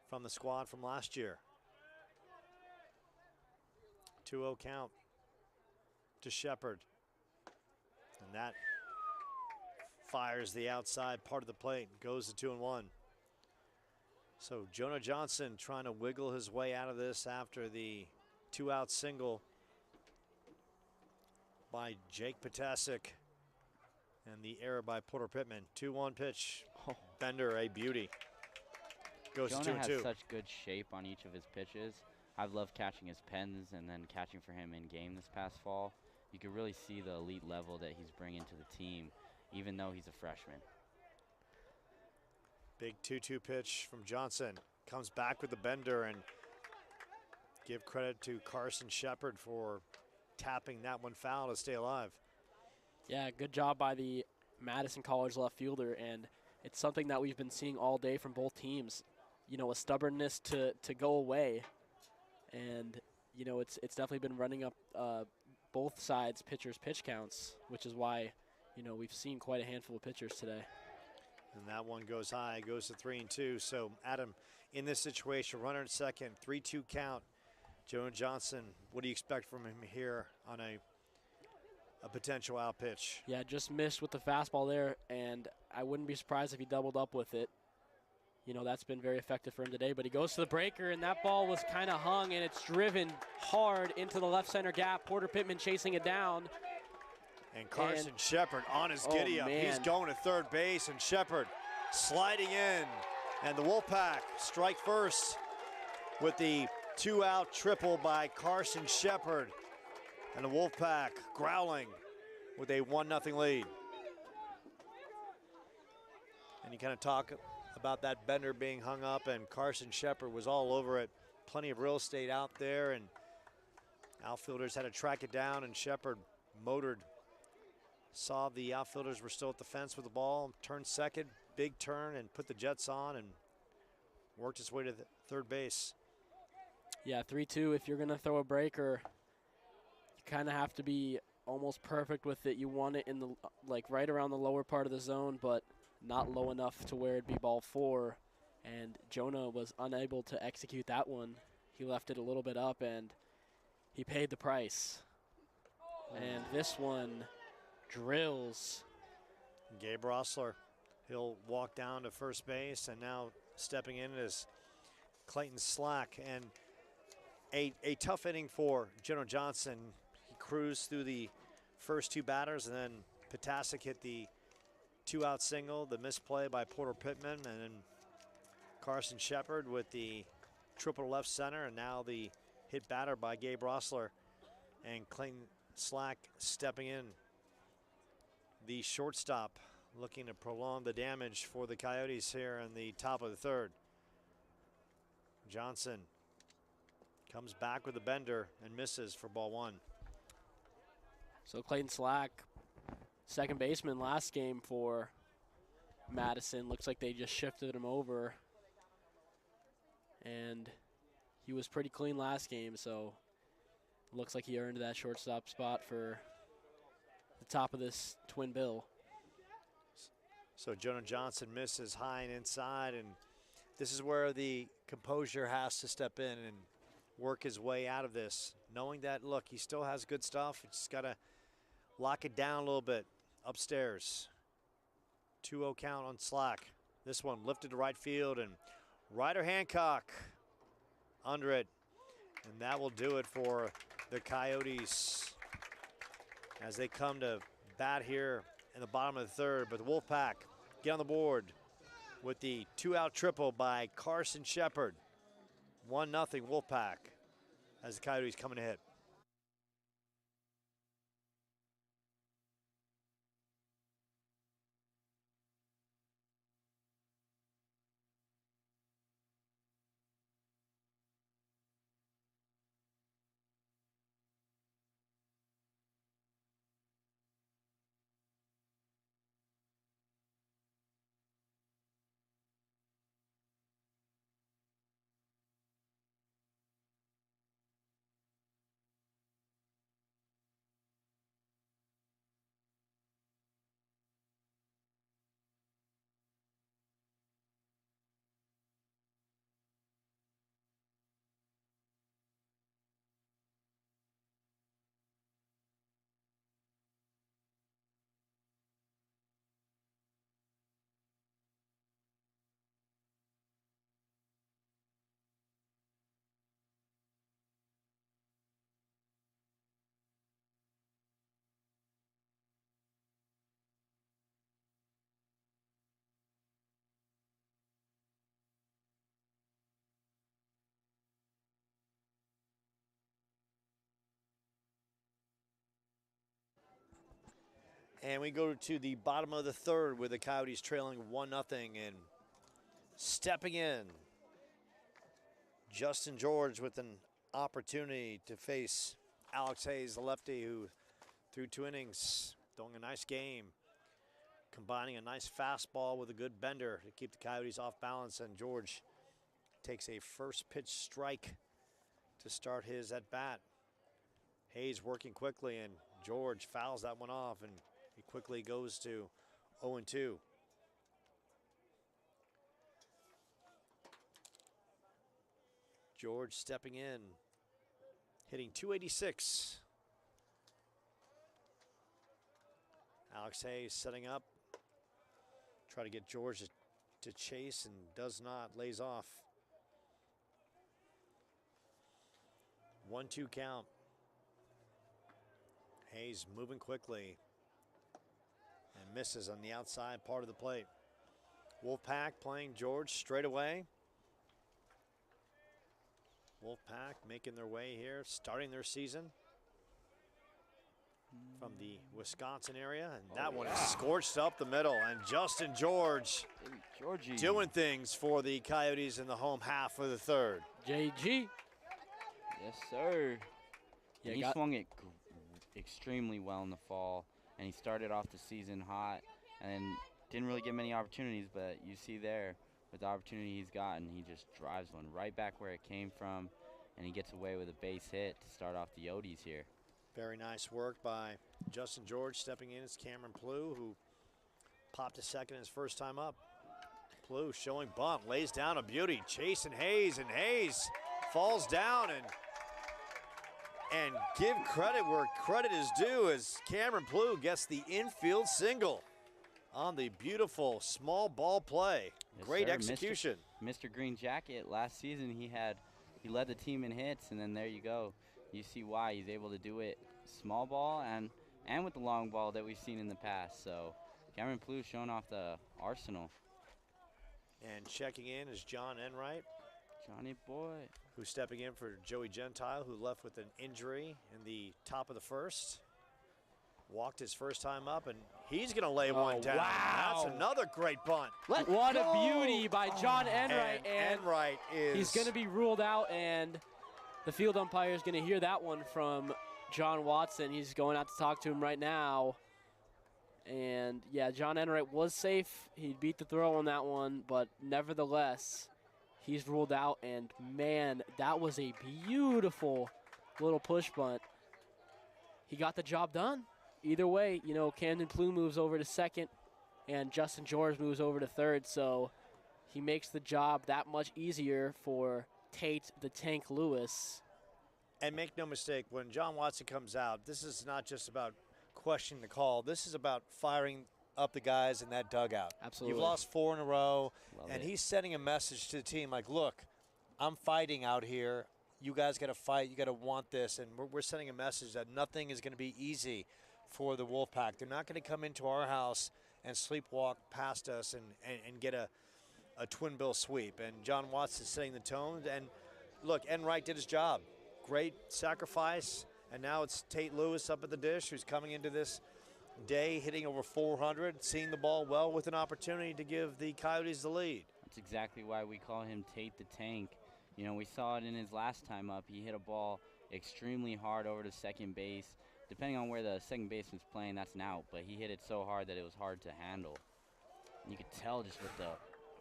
from the squad from last year. 2-0 count to Shepard. And that fires the outside part of the plate, goes to 2-1. So Jonah Johnson trying to wiggle his way out of this after the 2-out single by Jake Potasic and the error by Porter Pittman. 2-1 pitch. Bender, a beauty. Goes Jonah to 2-2. has such good shape on each of his pitches. I've loved catching his pens and then catching for him in game this past fall. You can really see the elite level that he's bringing to the team, even though he's a freshman. Big 2-2 pitch from Johnson. Comes back with the bender, and give credit to Carson Shepard for tapping that one foul to stay alive. Yeah, good job by the Madison College left fielder, and it's something that we've been seeing all day from both teams. You know, a stubbornness to go away, and you know it's definitely been running up both sides pitchers' pitch counts, which is why you know we've seen quite a handful of pitchers today. And that one goes high, goes to 3-2. So Adam, in this situation, runner at second, 3-2 count. Jonah Johnson, what do you expect from him here on a a potential out pitch. Yeah, just missed with the fastball there, and I wouldn't be surprised if he doubled up with it. You know, that's been very effective for him today, but he goes to the breaker, and that ball was kind of hung, and it's driven hard into the left center gap. Porter Pittman chasing it down. And Carson Shepard on his giddy-up. He's going to third base, and Shepard sliding in. And the Wolfpack strike first with the 2-out triple by Carson Shepard. And the Wolfpack growling with a 1-0 lead. And you kind of talk about that bender being hung up, and Carson Shepard was all over it. Plenty of real estate out there, and outfielders had to track it down, and Shepard motored. Saw the outfielders were still at the fence with the ball, turned second, big turn, and put the Jets on and worked his way to the third base. Yeah, 3-2. If you're going to throw a breaker, you kind of have to be almost perfect with it. You want it in the right around the lower part of the zone, but not low enough to where it'd be ball 4. And Jonah was unable to execute that one. He left it a little bit up, and he paid the price. And this one drills. Gabe Rossler, he'll walk down to first base, and now stepping in is Clayton Slack. And a tough inning for Jonah Johnson. He cruised through the first 2 batters, and then Potasic hit the 2-out single, the misplay by Porter Pittman, and then Carson Shepard with the triple left center, and now the hit batter by Gabe Rossler. And Clayton Slack stepping in. The shortstop looking to prolong the damage for the Coyotes here in the top of the third. Johnson comes back with a bender and misses for ball 1. So Clayton Slack, second baseman last game for Madison. Looks like they just shifted him over. And he was pretty clean last game, so looks like he earned that shortstop spot for the top of this twin bill. So Jonah Johnson misses high and inside, and this is where the composure has to step in and work his way out of this, knowing that, look, he still has good stuff. He's just got to lock it down a little bit upstairs. 2-0 count on Slack. This one lifted to right field, and Ryder Hancock under it, and that will do it for the Coyotes as they come to bat here in the bottom of the third. But the Wolfpack get on the board with the 2-out triple by Carson Shepard. 1-0 Wolfpack as the Coyotes coming to hit. And we go to the bottom of the third with the Coyotes trailing 1-0, and stepping in, Justin George with an opportunity to face Alex Hayes, the lefty, who threw 2 innings, throwing a nice game, combining a nice fastball with a good bender to keep the Coyotes off balance. And George takes a first pitch strike to start his at bat. Hayes working quickly, and George fouls that one off, and he quickly goes to 0-2. George stepping in, hitting .286. Alex Hayes setting up. Try to get George to chase and does not, lays off. 1-2 count. Hayes moving quickly and misses on the outside part of the plate. Wolfpack playing George straight away. Wolfpack making their way here, starting their season from the Wisconsin area, and that one is scorched up the middle, and Justin George doing things for the Coyotes in the home half of the third. JG. Yes, sir. Yeah, he swung it extremely well in the fall, and he started off the season hot and didn't really get many opportunities, but you see there, with the opportunity he's gotten, he just drives one right back where it came from, and he gets away with a base hit to start off the Yotes here. Very nice work by Justin George. Stepping in is Cameron Plew, who popped a second his first time up. Plew showing bunt, lays down a beauty, chasing Hayes, and Hayes falls down, and give credit where credit is due as Cameron Plew gets the infield single on the beautiful small ball play. Yes, great sir. execution. Mr. Green Jacket, last season he led the team in hits, and then there you go. You see why he's able to do it small ball and with the long ball that we've seen in the past. So Cameron Plew showing off the arsenal. And checking in is John Enright. Johnny boy. Who's stepping in for Joey Gentile, who left with an injury in the top of the first. Walked his first time up, and he's going to lay one down. Wow. That's another great bunt. What a beauty by John Enright. And Enright is... He's going to be ruled out, and the field umpire is going to hear that one from John Watson. He's going out to talk to him right now. And, yeah, John Enright was safe. He beat the throw on that one, but nevertheless, he's ruled out. And, man, that was a beautiful little push bunt. He got the job done. Either way, you know, Camden Plew moves over to second, and Justin George moves over to third. So he makes the job that much easier for Tate the Tank Lewis. And make no mistake, when John Watson comes out, this is not just about questioning the call. This is about firing up the guys in that dugout. Absolutely. You've lost 4 in a row, Love he's sending a message to the team like, look, I'm fighting out here. You guys got to fight. You got to want this. And we're sending a message that nothing is going to be easy for the Wolfpack. They're not going to come into our house and sleepwalk past us and get a twin bill sweep. And John Watson is setting the tone. And look, Enright did his job. Great sacrifice. And now it's Tate Lewis up at the dish, who's coming into this day hitting over 400, seeing the ball well with an opportunity to give the Coyotes the lead. That's exactly why we call him Tate the Tank. You know, we saw it in his last time up. He hit a ball extremely hard over to second base. Depending on where the second baseman's playing, that's an out. But he hit it so hard that it was hard to handle. And you could tell just with the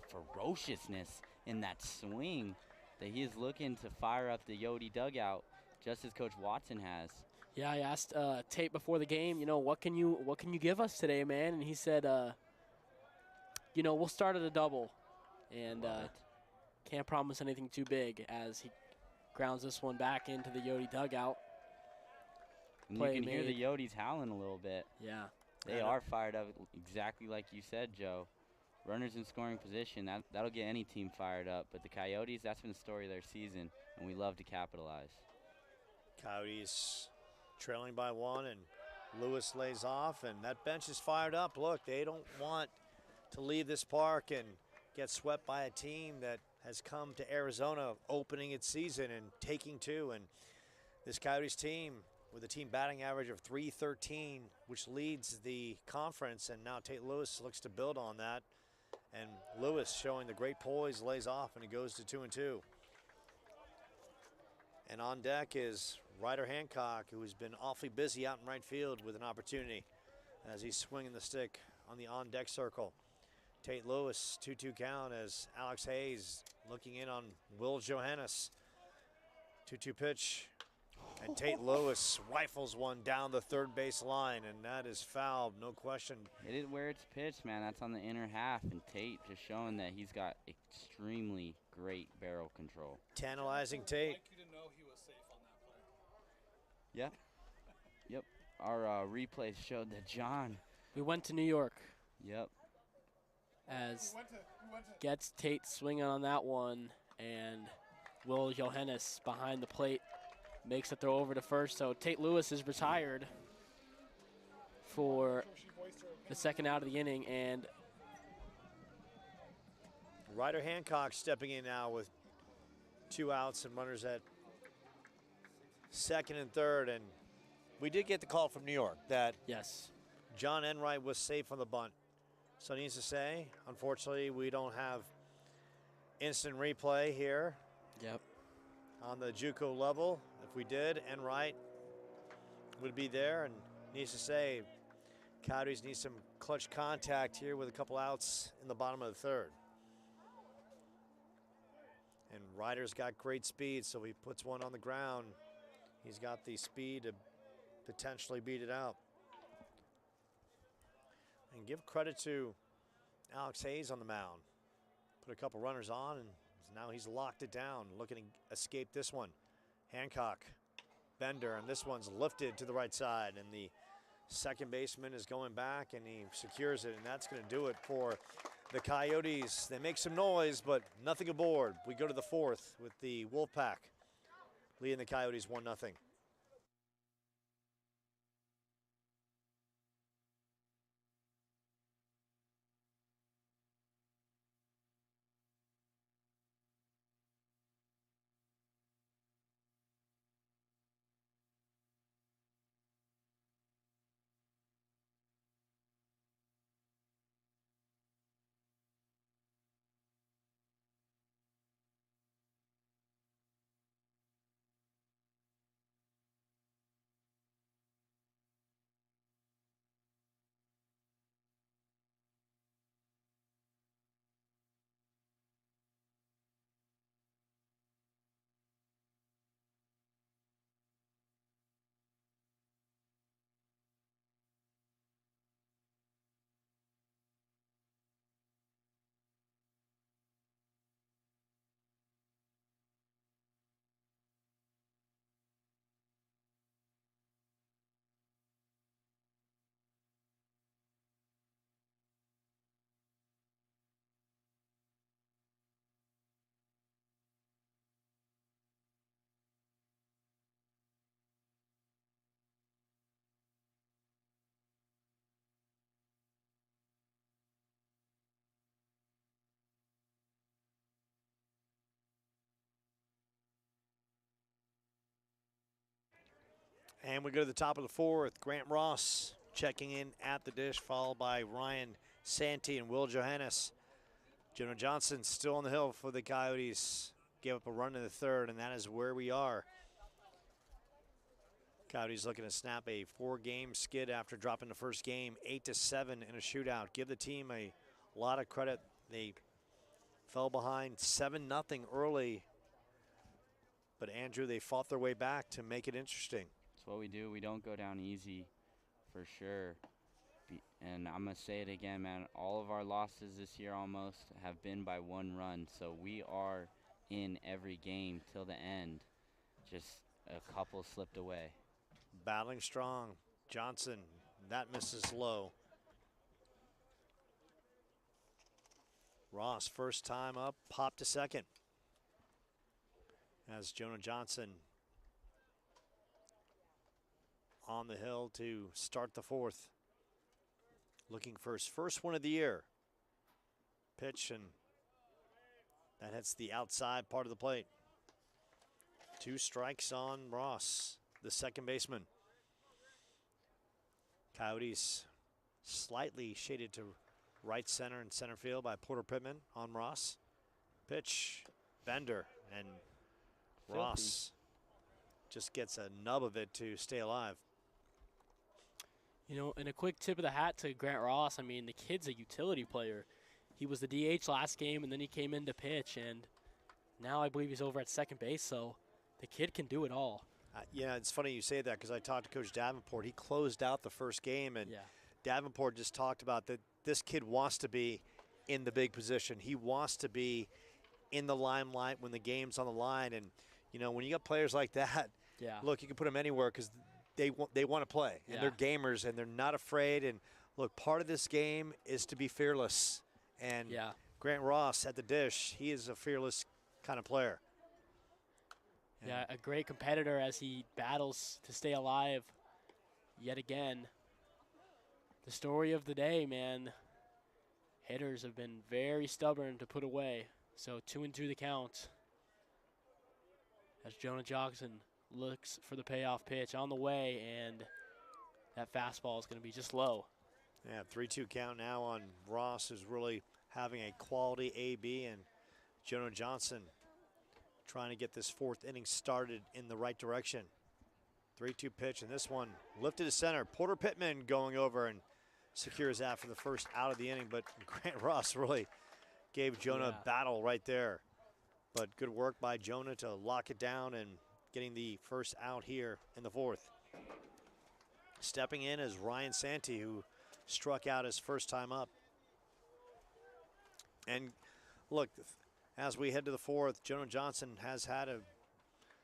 ferociousness in that swing that he is looking to fire up the Yote dugout, just as Coach Watson has. Yeah, I asked Tate before the game, you know, what can you give us today, man? And he said, you know, we'll start at a double. And can't promise anything too big as he grounds this one back into the Yote dugout. And you can hear the Yotes howling a little bit. Yeah. They are fired up exactly like you said, Joe. Runners in scoring position, that'll get any team fired up. But the Coyotes, that's been the story of their season, and we love to capitalize. Coyotes trailing by 1, and Lewis lays off, and that bench is fired up. Look, they don't want to leave this park and get swept by a team that has come to Arizona opening its season and taking 2. And this Coyotes team, with a team batting average of .313, which leads the conference, and now Tate Lewis looks to build on that. And Lewis showing the great poise, lays off, and it goes to 2-2. And on deck is Ryder Hancock, who has been awfully busy out in right field with an opportunity as he's swinging the stick on the on-deck circle. Tate Lewis, 2-2 count as Alex Hayes looking in on Will Johannes. 2-2 pitch. And Tate Lewis rifles one down the third base line, and that is fouled, no question. It is where it's pitched, man. That's on the inner half, and Tate just showing that he's got extremely great barrel control. Tantalizing Tate. I'd like you to know he was safe on that play. Yep. Our replay showed that John We went to New York. Yep. As gets Tate swinging on that one, and Will Johannes behind the plate makes a throw over to first. So Tate Lewis is retired for the second out of the inning, and Ryder Hancock stepping in now with 2 outs and runners at second and third. And we did get the call from New York that yes, John Enright was safe on the bunt. So needs to say, unfortunately, we don't have instant replay here. Yep. On the JUCO level. If we did, Enright would be there. And needs to say, Coyotes need some clutch contact here with a couple outs in the bottom of the third. And Ryder's got great speed, so he puts one on the ground. He's got the speed to potentially beat it out. And give credit to Alex Hayes on the mound. Put a couple runners on, and now he's locked it down, looking to escape this one. Hancock, Bender, and this one's lifted to the right side, and the second baseman is going back, and he secures it, and that's going to do it for the Coyotes. They make some noise, but nothing aboard. We go to the fourth with the Wolfpack leading the Coyotes 1-0. And we go to the top of the fourth. Grant Ross checking in at the dish, followed by Ryan Santee and Will Johannes. Jonah Johnson still on the hill for the Coyotes. Gave up a run in the third, and that is where we are. Coyotes looking to snap a 4-game skid after dropping the first game 8-7 in a shootout. Give the team a lot of credit. They fell behind 7-0 early, but Andrew, they fought their way back to make it interesting. That's what we do. We don't go down easy, for sure. And I'm going to say it again, man. All of our losses this year almost have been by 1 run. So we are in every game till the end. Just a couple slipped away. Battling strong. Johnson, that misses low. Ross, first time up, popped to second. As Jonah Johnson on the hill to start the fourth. Looking for his first one of the year. Pitch, and that hits the outside part of the plate. 2 strikes on Ross, the second baseman. Coyotes slightly shaded to right center and center field by Porter Pittman on Ross. Pitch, Bender, and Ross just gets a nub of it to stay alive. You know, and a quick tip of the hat to Grant Ross. I mean, the kid's a utility player. He was the DH last game, and then he came in to pitch, and now I believe he's over at second base, so the kid can do it all. Yeah, it's funny you say that because I talked to Coach Davenport. He closed out the first game, and Yeah. Davenport just talked about that this kid wants to be in the big position. He wants to be in the limelight when the game's on the line. And, you know, when you got players like that, Yeah. look, you can put them anywhere because they want to play. And Yeah. they're gamers, and they're not afraid. And look, part of this game is to be fearless. And Yeah. Grant Ross at the dish, he is a fearless kind of player. Yeah, a great competitor as he battles to stay alive yet again. The story of the day, man. Hitters have been very stubborn to put away. So 2-2 the count. As Jonah Johnson looks for the payoff pitch on the way, and that fastball is going to be just low. Yeah, 3-2 count now on Ross, who's really having a quality AB, and Jonah Johnson trying to get this fourth inning started in the right direction. 3-2 pitch, and this one lifted to center. Porter Pittman going over and secures that for the first out of the inning, but Grant Ross really gave Jonah a battle right there. But good work by Jonah to lock it down and getting the first out here in the fourth. Stepping in is Ryan Santee, who struck out his first time up. And look, as we head to the fourth, Jonah Johnson has had a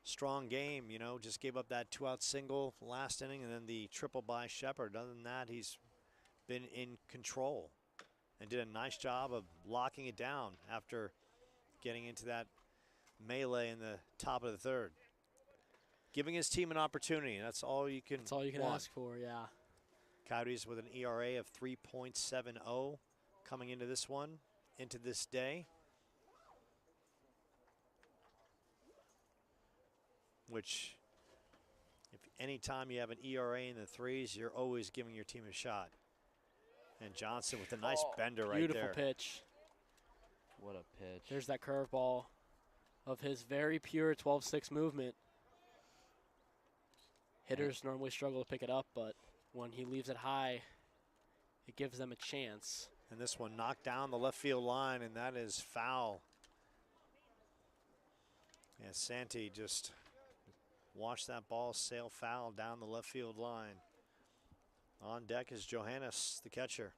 strong game, you know, just gave up that 2-out single last inning and then the triple by Shepard. Other than that, he's been in control and did a nice job of locking it down after getting into that melee in the top of the third. Giving his team an opportunity, that's all you can want. Ask for, yeah. Coyotes with an ERA of 3.70 coming into this one, into this day. Which, if any time you have an ERA in the threes, you're always giving your team a shot. And Johnson with a nice bender right there. Beautiful pitch. What a pitch. There's that curveball of his very pure 12-6 movement. Hitters normally struggle to pick it up, but when he leaves it high, it gives them a chance. And this one knocked down the left field line, and that is foul. Yeah, Santee just watched that ball sail foul down the left field line. On deck is Johannes, the catcher.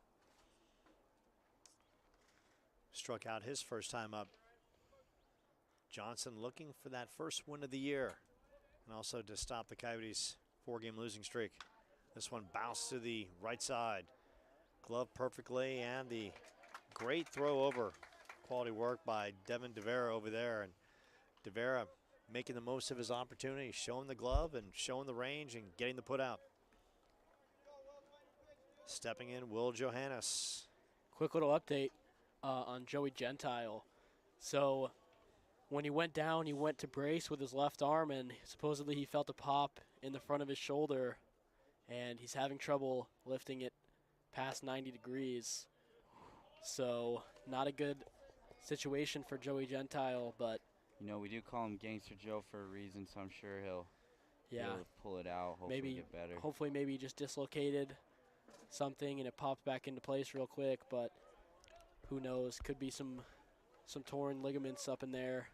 Struck out his first time up. Johnson looking for that first win of the year, and also to stop the Coyotes' 4-game losing streak. This one bounced to the right side. Glove perfectly, and the great throw over. Quality work by Devin DeVera over there. And DeVera making the most of his opportunity, showing the glove and showing the range and getting the put out. Stepping in, Will Johannes. Quick little update on Joey Gentile. So when he went down, he went to brace with his left arm, and supposedly he felt a pop in the front of his shoulder, and he's having trouble lifting it past 90 degrees. So not a good situation for Joey Gentile, but you know, we do call him Gangster Joe for a reason, so I'm sure he'll pull it out, hopefully get better. Hopefully maybe he just dislocated something and it popped back into place real quick, but who knows? Could be some torn ligaments up in there.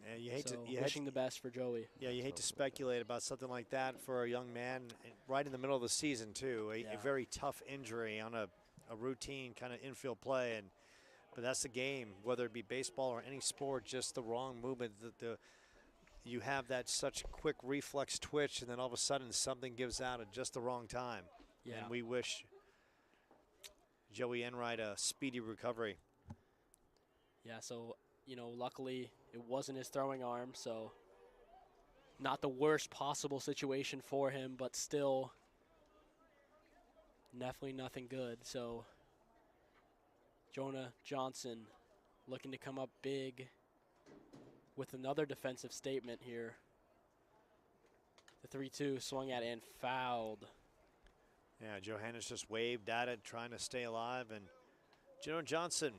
Yeah, you hate so to wishing the best for Joey. Yeah, you hate to speculate about something like that for a young man right in the middle of the season too. A very tough injury on a routine kind of infield play, but that's the game. Whether it be baseball or any sport, just the wrong movement. You have that such quick reflex twitch, and then all of a sudden something gives out at just the wrong time. Yeah. And we wish Joey Enright a speedy recovery. Yeah, so, you know, luckily it wasn't his throwing arm, so not the worst possible situation for him, but still definitely nothing good. So Jonah Johnson looking to come up big with another defensive statement here. The 3-2 swung at and fouled. Yeah, Johannes just waved at it, trying to stay alive, and Jonah Johnson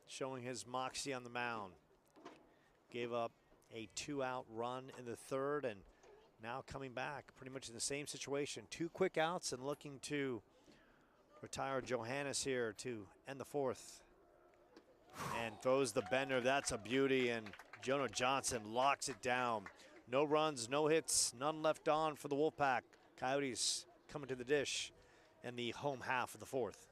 showing his moxie on the mound. Gave up a 2-out run in the third, and now coming back pretty much in the same situation. 2 quick outs and looking to retire Johannes here to end the fourth. And throws the bender. That's a beauty, and Jonah Johnson locks it down. No runs, no hits, none left on for the Wolfpack. Coyotes coming to the dish in the home half of the fourth.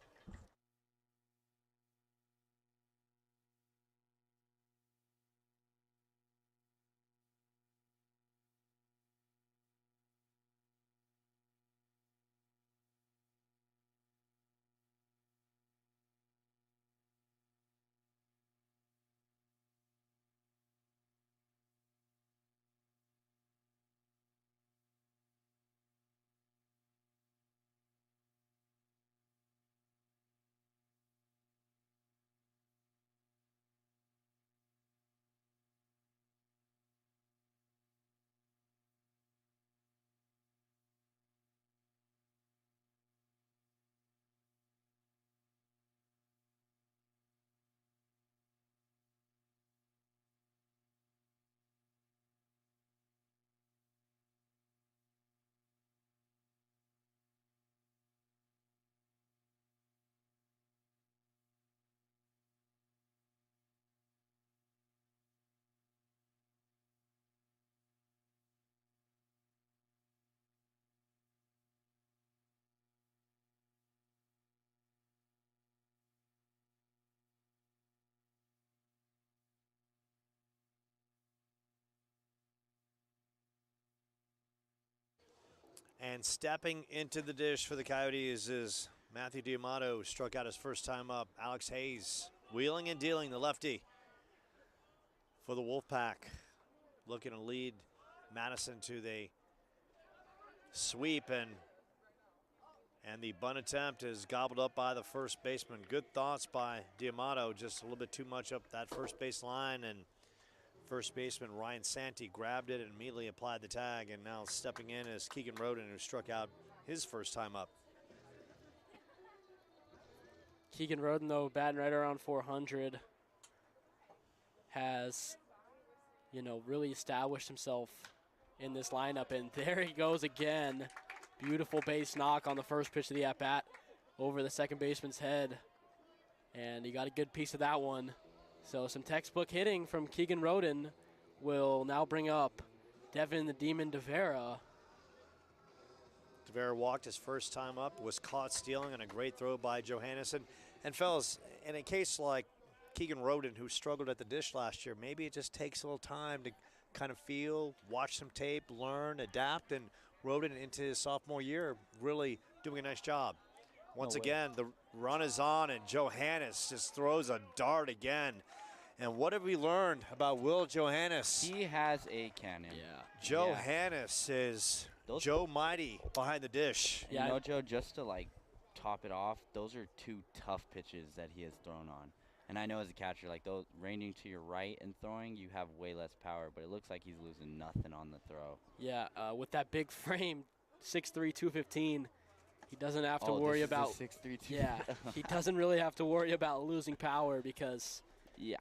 And stepping into the dish for the Coyotes is Matthew D'Amato, struck out his first time up. Alex Hayes wheeling and dealing, the lefty for the Wolfpack. Looking to lead Madison to the sweep, and the bunt attempt is gobbled up by the first baseman. Good thoughts by D'Amato, just a little bit too much up that first base line, and first baseman Ryan Santee grabbed it and immediately applied the tag, and now stepping in is Keegan Roden, who struck out his first time up. Keegan Roden, though, batting right around 400, has, really established himself in this lineup. And there he goes again. Beautiful base knock on the first pitch of the at-bat over the second baseman's head. And he got a good piece of that one. So some textbook hitting from Keegan Roden will now bring up Devin the Demon DeVera. DeVera walked his first time up, was caught stealing on a great throw by Johannesson. And fellas, in a case like Keegan Roden, who struggled at the dish last year, maybe it just takes a little time to kind of feel, watch some tape, learn, adapt, and Roden into his sophomore year really doing a nice job. Once again, the run is on, and Johannes just throws a dart again. And what have we learned about Will Johannes? He has a cannon. Yeah. Johannes is Joe Mighty behind the dish. Yeah. Joe, just to top it off, those are two tough pitches that he has thrown on. And I know as a catcher, those ranging to your right and throwing, you have way less power, but it looks like he's losing nothing on the throw. Yeah, with that big frame, 6'3", 215, he doesn't have to worry about 6'3", yeah, he doesn't really have to worry about losing power because,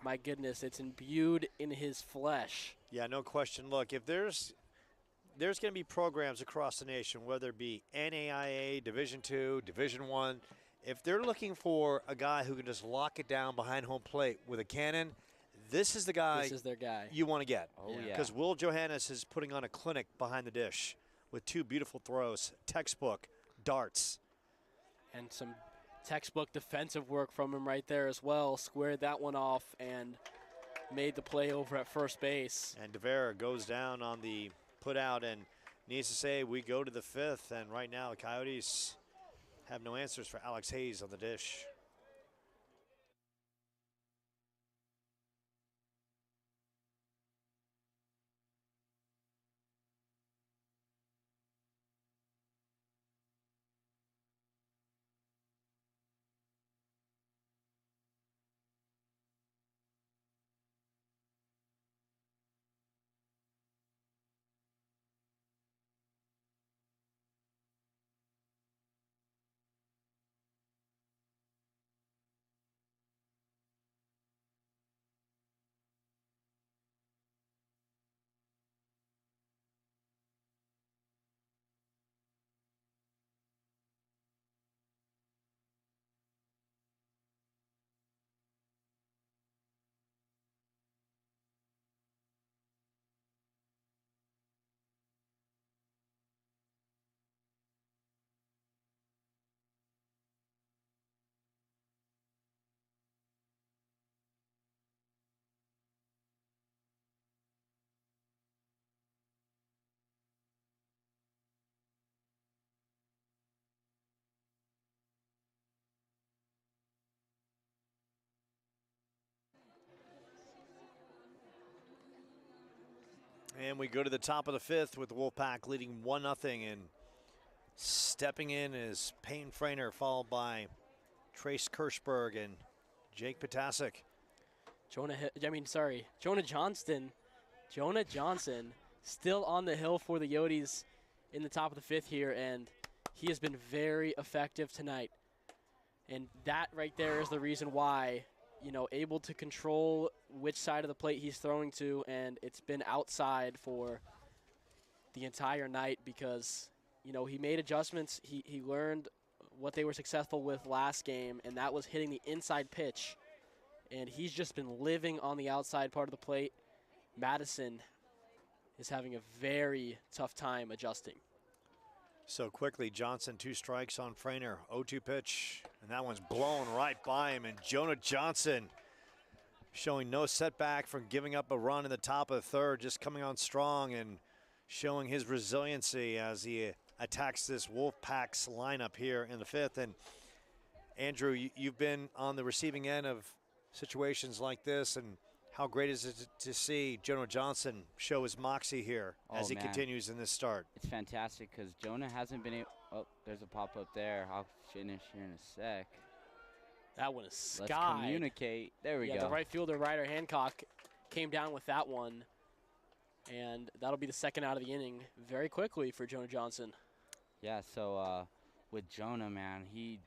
my goodness, it's imbued in his flesh. Yeah, no question. Look, if there's going to be programs across the nation, whether it be NAIA, Division II, Division I, if they're looking for a guy who can just lock it down behind home plate with a cannon, this is the guy. This is their guy. You want to get. Oh, yeah. Because Will Johannes is putting on a clinic behind the dish with two beautiful throws, textbook darts. And some textbook defensive work from him right there as well. Squared that one off and made the play over at first base. And DeVera goes down on the put out, and needs to say we go to the fifth, and right now the Coyotes have no answers for Alex Hayes on the dish. And we go to the top of the fifth with the Wolfpack leading 1-0, and stepping in is Payne Frainer, followed by Trace Kirschberg and Jake Potasic. Jonah Johnson still on the hill for the Coyotes in the top of the fifth here, and he has been very effective tonight. And that right there is the reason why, able to control which side of the plate he's throwing to, and it's been outside for the entire night because, he made adjustments. He learned what they were successful with last game, and that was hitting the inside pitch. And he's just been living on the outside part of the plate. Madison is having a very tough time adjusting. So quickly, Johnson, 2 strikes on Frainer, 0-2 pitch, and that one's blown right by him. And Jonah Johnson showing no setback from giving up a run in the top of the third, just coming on strong and showing his resiliency as he attacks this Wolfpack's lineup here in the 5th. And Andrew, you've been on the receiving end of situations like this, and how great is it to see Jonah Johnson show his moxie here as he continues in this start? It's fantastic because Jonah hasn't been able. Oh, there's a pop-up there. I'll finish here in a sec. That one is skied. Let's communicate. There we go. The right fielder, Ryder Hancock, came down with that one. And that'll be the second out of the inning very quickly for Jonah Johnson. Yeah, so with Jonah, man, he's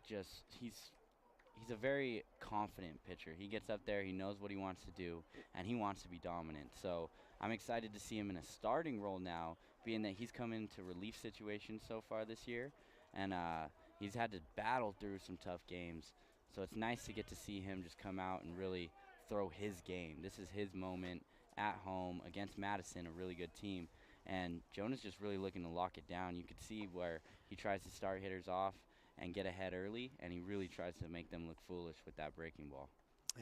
a very confident pitcher. He gets up there, he knows what he wants to do, and he wants to be dominant. So I'm excited to see him in a starting role now, being that he's come into relief situations so far this year, and he's had to battle through some tough games. So it's nice to get to see him just come out and really throw his game. This is his moment at home against Madison, a really good team. And Jonah's just really looking to lock it down. You could see where he tries to start hitters off and get ahead early, and he really tries to make them look foolish with that breaking ball.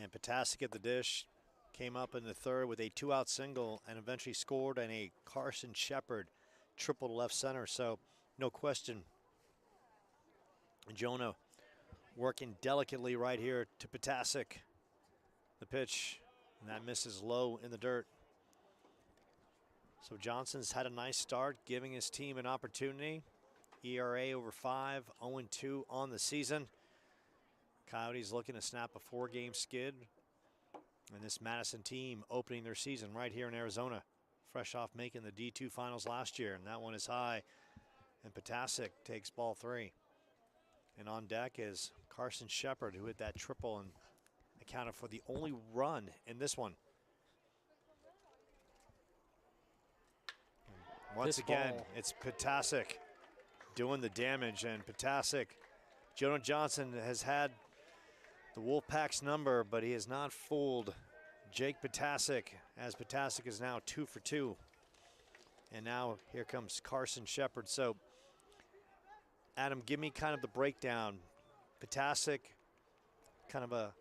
And Potasic at the dish came up in the 3rd with a 2-out single and eventually scored, and a Carson Shepard triple to left center. So no question, Jonah working delicately right here to Potasic. The pitch, and that misses low in the dirt. So Johnson's had a nice start, giving his team an opportunity. ERA over 5, 0-2 on the season. Coyotes looking to snap a 4-game skid. And this Madison team opening their season right here in Arizona, fresh off making the D2 finals last year. And that one is high. And Potasic takes ball 3. And on deck is Carson Shepard, who hit that triple and accounted for the only run in this one. Once again, it's Potasic doing the damage, and Potasic, Jonah Johnson has had the Wolfpack's number, but he has not fooled Jake Potasic, as Potasic is now 2 for 2. And now here comes Carson Shepard. So, Adam, give me kind of the breakdown. Potasic, kind of a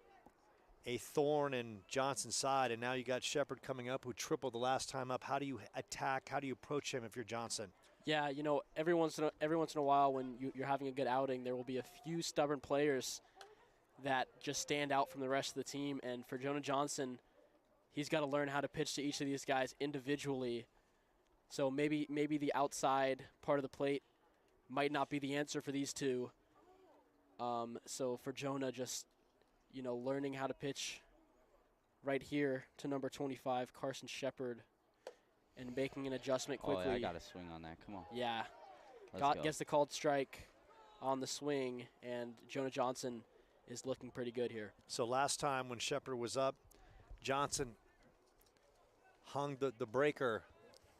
thorn in Johnson's side, and now you got Shepard coming up, who tripled the last time up. How do you attack? How do you approach him if you're Johnson? Yeah, you know, every once in a while when you're having a good outing, there will be a few stubborn players that just stand out from the rest of the team. And for Jonah Johnson, he's got to learn how to pitch to each of these guys individually. So maybe the outside part of the plate might not be the answer for these two. So for Jonah, just, you know, learning how to pitch right here to number 25, Carson Shepard, and making an adjustment quickly. Oh, yeah, I got a swing on that. Come on. Yeah. Let's go. Gets the called strike on the swing, and Jonah Johnson is looking pretty good here. So last time when Shepard was up, Johnson hung the breaker.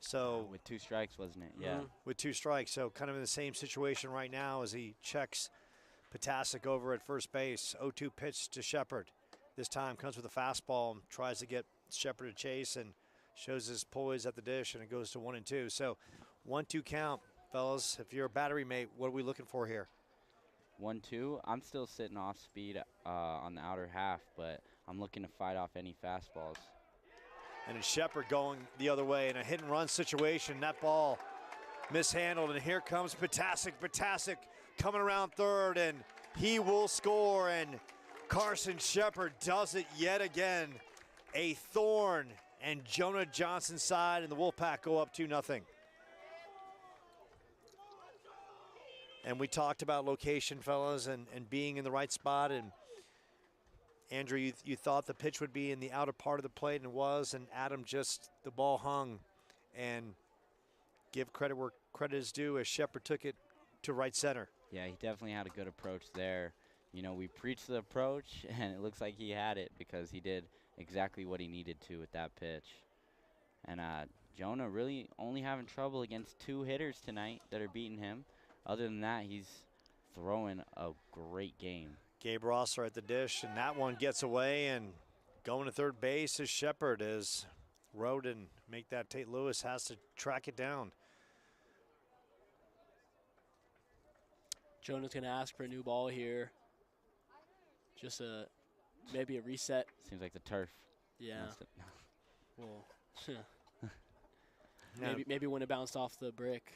So with 2 strikes, wasn't it? Yeah. With 2 strikes. So kind of in the same situation right now as he checks Potasic over at first base. 0-2 pitch to Shepard. This time comes with a fastball and tries to get Shepard to chase, and shows his poise at the dish, and it goes to 1-2. So 1-2 count, fellas. If you're a battery mate, what are we looking for here? 1-2. I'm still sitting off speed on the outer half, but I'm looking to fight off any fastballs. And it's Shepard going the other way in a hit and run situation. That ball mishandled, and here comes Potasic. Potasic coming around third, and he will score, and Carson Shepard does it yet again. A thorn, and Jonah Johnson's side and the Wolfpack go up 2-0. And we talked about location, fellas, and being in the right spot. And Andrew, you thought the pitch would be in the outer part of the plate, and it was. And Adam, just the ball hung. And give credit where credit is due, as Shepard took it to right center. Yeah, he definitely had a good approach there. You know, we preached the approach, and it looks like he had it, because he did exactly what he needed to with that pitch. And Jonah really only having trouble against 2 hitters tonight that are beating him. Other than that, he's throwing a great game. Gabe Rossler at the dish, and that one gets away, and going to third base is Shepard, as Roden make that. Tate Lewis has to track it down. Jonah's going to ask for a new ball here. Just maybe a reset. Seems like the turf. Yeah. Well, maybe when it bounced off the brick.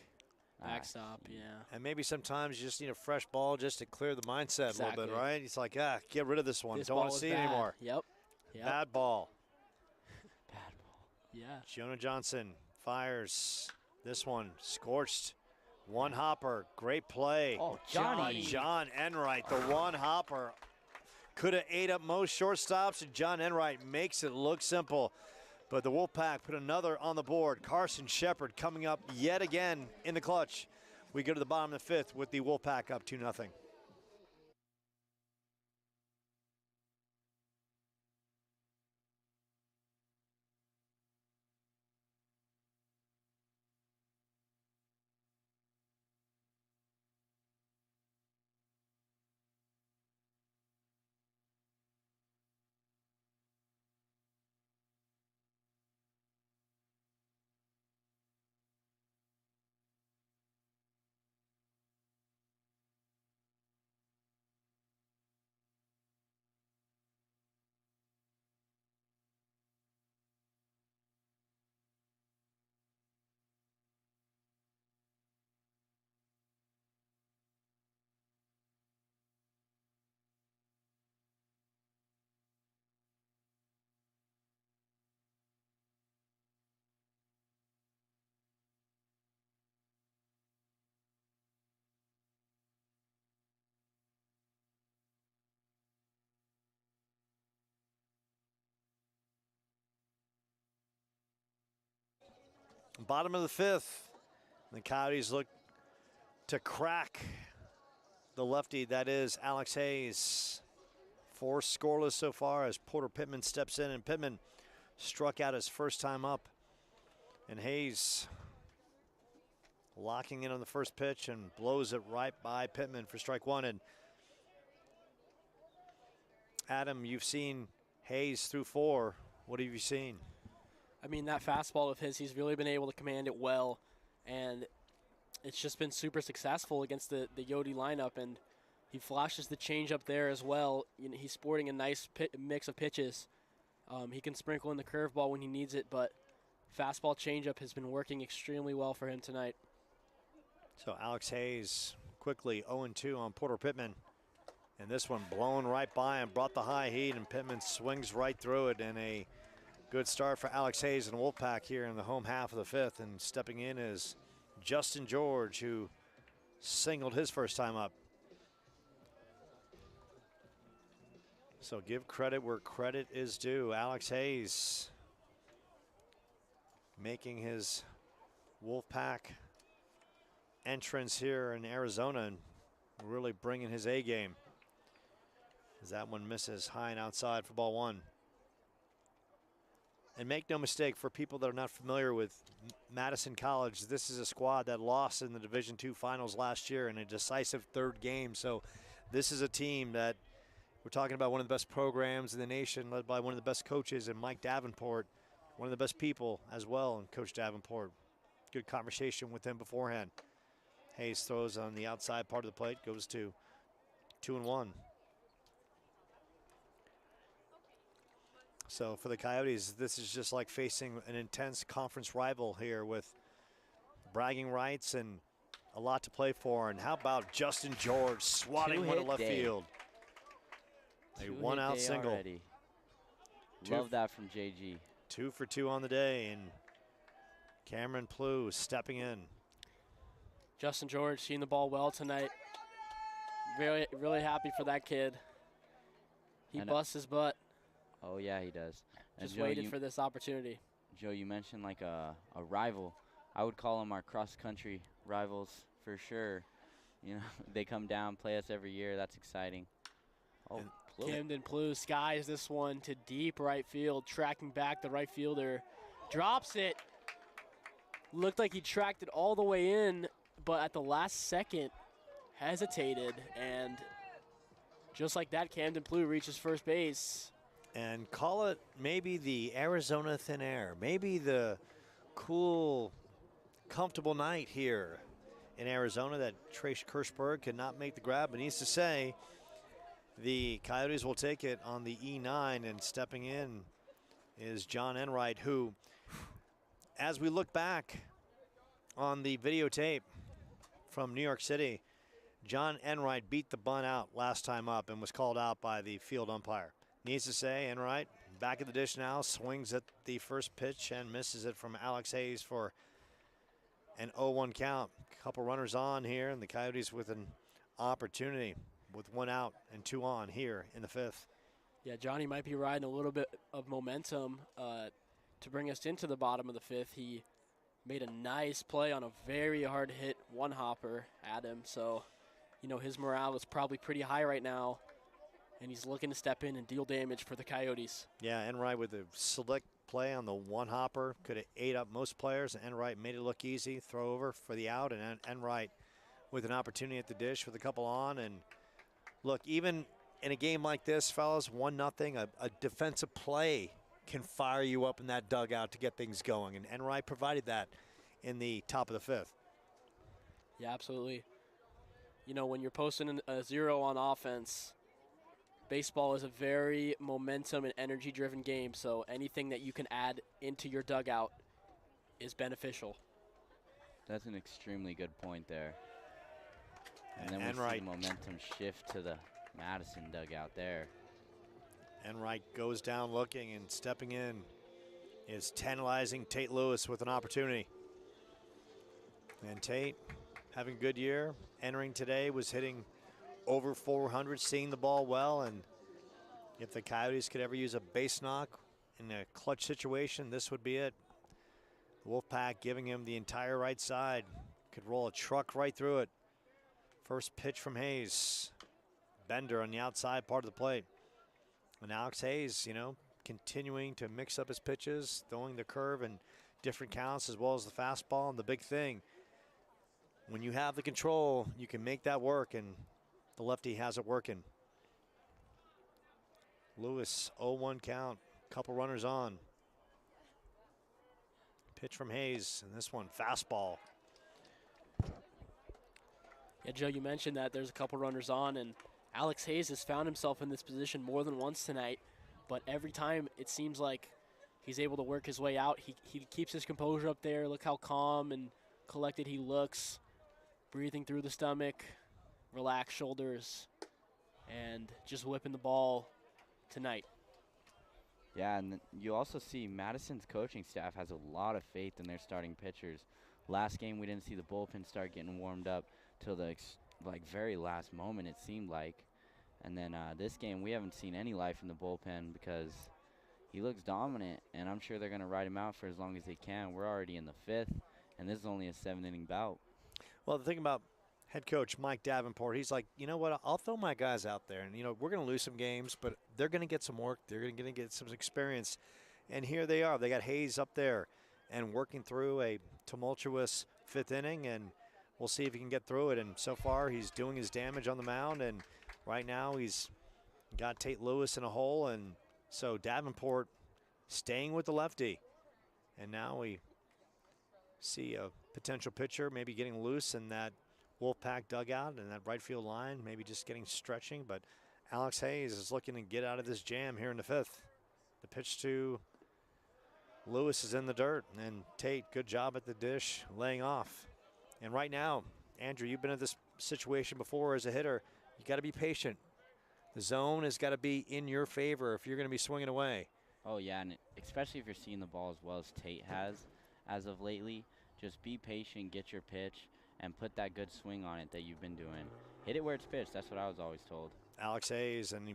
Backstop, yeah. And maybe sometimes you just need a fresh ball just to clear the mindset a little bit, right? It's like, get rid of this one. Don't want to see it anymore. Yep. Bad ball. Bad ball. Yeah. Jonah Johnson fires this one, scorched. One hopper, great play. Oh, Johnny. John Enright, the one hopper. Could have ate up most shortstops, and John Enright makes it look simple. But the Wolfpack put another on the board. Carson Shepard coming up yet again in the clutch. We go to the bottom of the 5th with the Wolfpack up 2-0. Bottom of the 5th. The Coyotes look to crack the lefty that is Alex Hayes. 4 scoreless so far as Porter Pittman steps in, and Pittman struck out his first time up. And Hayes locking in on the first pitch and blows it right by Pittman for strike 1. And Adam, you've seen Hayes through 4. What have you seen? I mean, that fastball of his, he's really been able to command it well, and it's just been super successful against the Yodi lineup, and he flashes the changeup there as well. You know, he's sporting a nice mix of pitches. He can sprinkle in the curveball when he needs it, but fastball changeup has been working extremely well for him tonight. So Alex Hayes quickly 0-2 on Porter Pittman. And this one blown right by him, brought the high heat, and Pittman swings right through it. And a good start for Alex Hayes and Wolfpack here in the home half of the 5th. And stepping in is Justin George, who singled his first time up. So give credit where credit is due. Alex Hayes making his Wolfpack entrance here in Arizona and really bringing his A game. As that one misses high and outside for ball 1. And make no mistake, for people that are not familiar with Madison College, this is a squad that lost in the Division II finals last year in a decisive 3rd game. So this is a team that we're talking about, one of the best programs in the nation, led by one of the best coaches, and Mike Davenport, one of the best people as well, and Coach Davenport. Good conversation with him beforehand. Hayes throws on the outside part of the plate, goes to 2-1. So for the Coyotes, this is just like facing an intense conference rival here with bragging rights and a lot to play for. And how about Justin George swatting one to left field? A 1-out single. Already. Love that from JG. 2 for 2 on the day, and Cameron Plew stepping in. Justin George seeing the ball well tonight. Really, really happy for that kid. He busts his butt. Oh, yeah, he does. And Just Joe, waited for this opportunity. Joe, you mentioned like a rival. I would call them our cross-country rivals for sure. You know, they come down, play us every year. That's exciting. Oh, Camden Plew skies this one to deep right field, tracking back the right fielder. Drops it. Looked like he tracked it all the way in, but at the last second hesitated. And just like that, Camden Plew reaches first base. And call it maybe the Arizona thin air, maybe the cool, comfortable night here in Arizona that Trace Kirschberg could not make the grab. But needs to say, the Coyotes will take it on the E9, and stepping in is John Enright, who, as we look back on the videotape, from New York City. John Enright beat the bunt out last time up and was called out by the field umpire. Needs to say, Enright back of the dish now, swings at the first pitch and misses it from Alex Hayes for an 0-1 count. Couple runners on here, and the Coyotes with an opportunity with 1 out and 2 on here in the 5th. Yeah, Johnny might be riding a little bit of momentum to bring us into the bottom of the 5th. He made a nice play on a very hard hit one-hopper at him. So, you know, his morale is probably pretty high right now, and he's looking to step in and deal damage for the Coyotes. Yeah, Enright with a slick play on the one-hopper. Could have ate up most players. Enright made it look easy. Throw over for the out, and Enright with an opportunity at the dish with a couple on. And look, even in a game like this, fellas, 1-0, a defensive play can fire you up in that dugout to get things going. And Enright provided that in the top of the 5th. Yeah, absolutely. You know, when you're posting a 0 on offense, baseball is a very momentum and energy-driven game, so anything that you can add into your dugout is beneficial. That's an extremely good point there. And then we see Enright, the momentum shift to the Madison dugout there. Enright goes down looking, and stepping in is tantalizing Tate Lewis with an opportunity. And Tate having a good year. Entering today was hitting over 400, seeing the ball well, and if the Coyotes could ever use a base knock in a clutch situation, this would be it. The Wolfpack giving him the entire right side. Could roll a truck right through it. First pitch from Hayes. Bender on the outside part of the plate. And Alex Hayes, you know, continuing to mix up his pitches, throwing the curve in different counts as well as the fastball. And the big thing, when you have the control, you can make that work, and the lefty has it working. Lewis, 0-1 count, couple runners on. Pitch from Hayes, and this one, fastball. Yeah, Joe, you mentioned that there's a couple runners on, and Alex Hayes has found himself in this position more than once tonight, but every time it seems like he's able to work his way out. He keeps his composure up there. Look how calm and collected he looks, breathing through the stomach, relaxed shoulders, and just whipping the ball tonight. Yeah, and you also see Madison's coaching staff has a lot of faith in their starting pitchers. Last game, we didn't see the bullpen start getting warmed up till the very last moment, it seemed like. And then this game, we haven't seen any life in the bullpen because he looks dominant, and I'm sure they're going to ride him out for as long as they can. We're already in the 5th, and this is only a 7-inning bout. Well, the thing about head coach Mike Davenport, he's like, you know what, I'll throw my guys out there. And, you know, we're going to lose some games, but they're going to get some work. They're going to get some experience. And here they are. They got Hayes up there and working through a tumultuous 5th inning, and we'll see if he can get through it. And so far, he's doing his damage on the mound, and right now he's got Tate Lewis in a hole, and so Davenport staying with the lefty. And now we see a potential pitcher maybe getting loose in that Wolfpack dugout and that right field line, maybe just getting stretching. But Alex Hayes is looking to get out of this jam here in the 5th. The pitch to Lewis is in the dirt, and Tate, good job at the dish, laying off. And right now, Andrew, you've been in this situation before as a hitter. You got to be patient. The zone has got to be in your favor if you're going to be swinging away. Oh, yeah, and especially if you're seeing the ball as well as Tate has as of lately, just be patient, get your pitch, and put that good swing on it that you've been doing. Hit it where it's pitched. That's what I was always told. Alex Hayes, and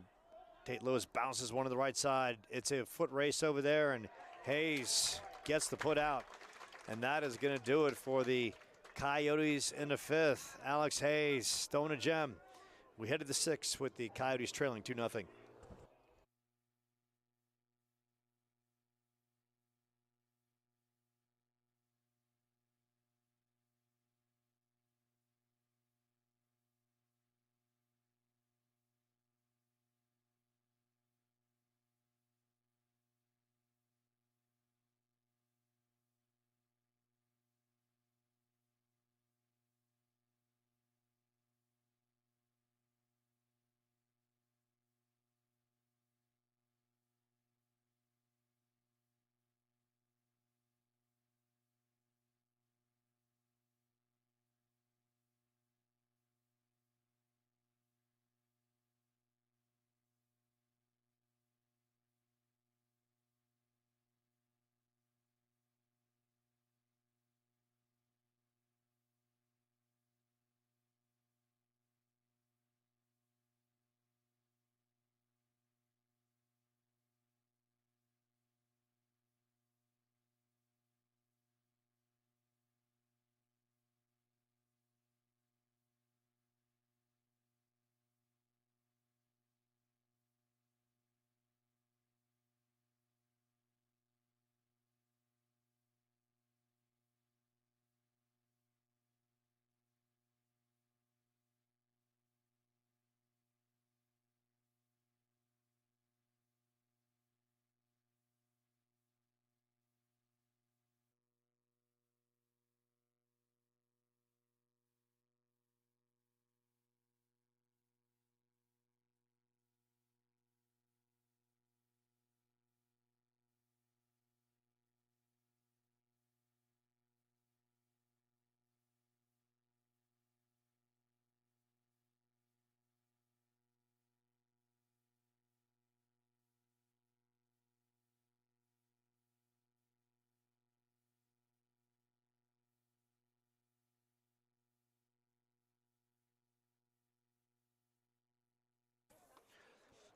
Tate Lewis bounces one to the right side. It's a foot race over there, and Hayes gets the put out. And that is going to do it for the Coyotes in the 5th. Alex Hayes throwing a gem. We head to the 6th with the Coyotes trailing 2-0.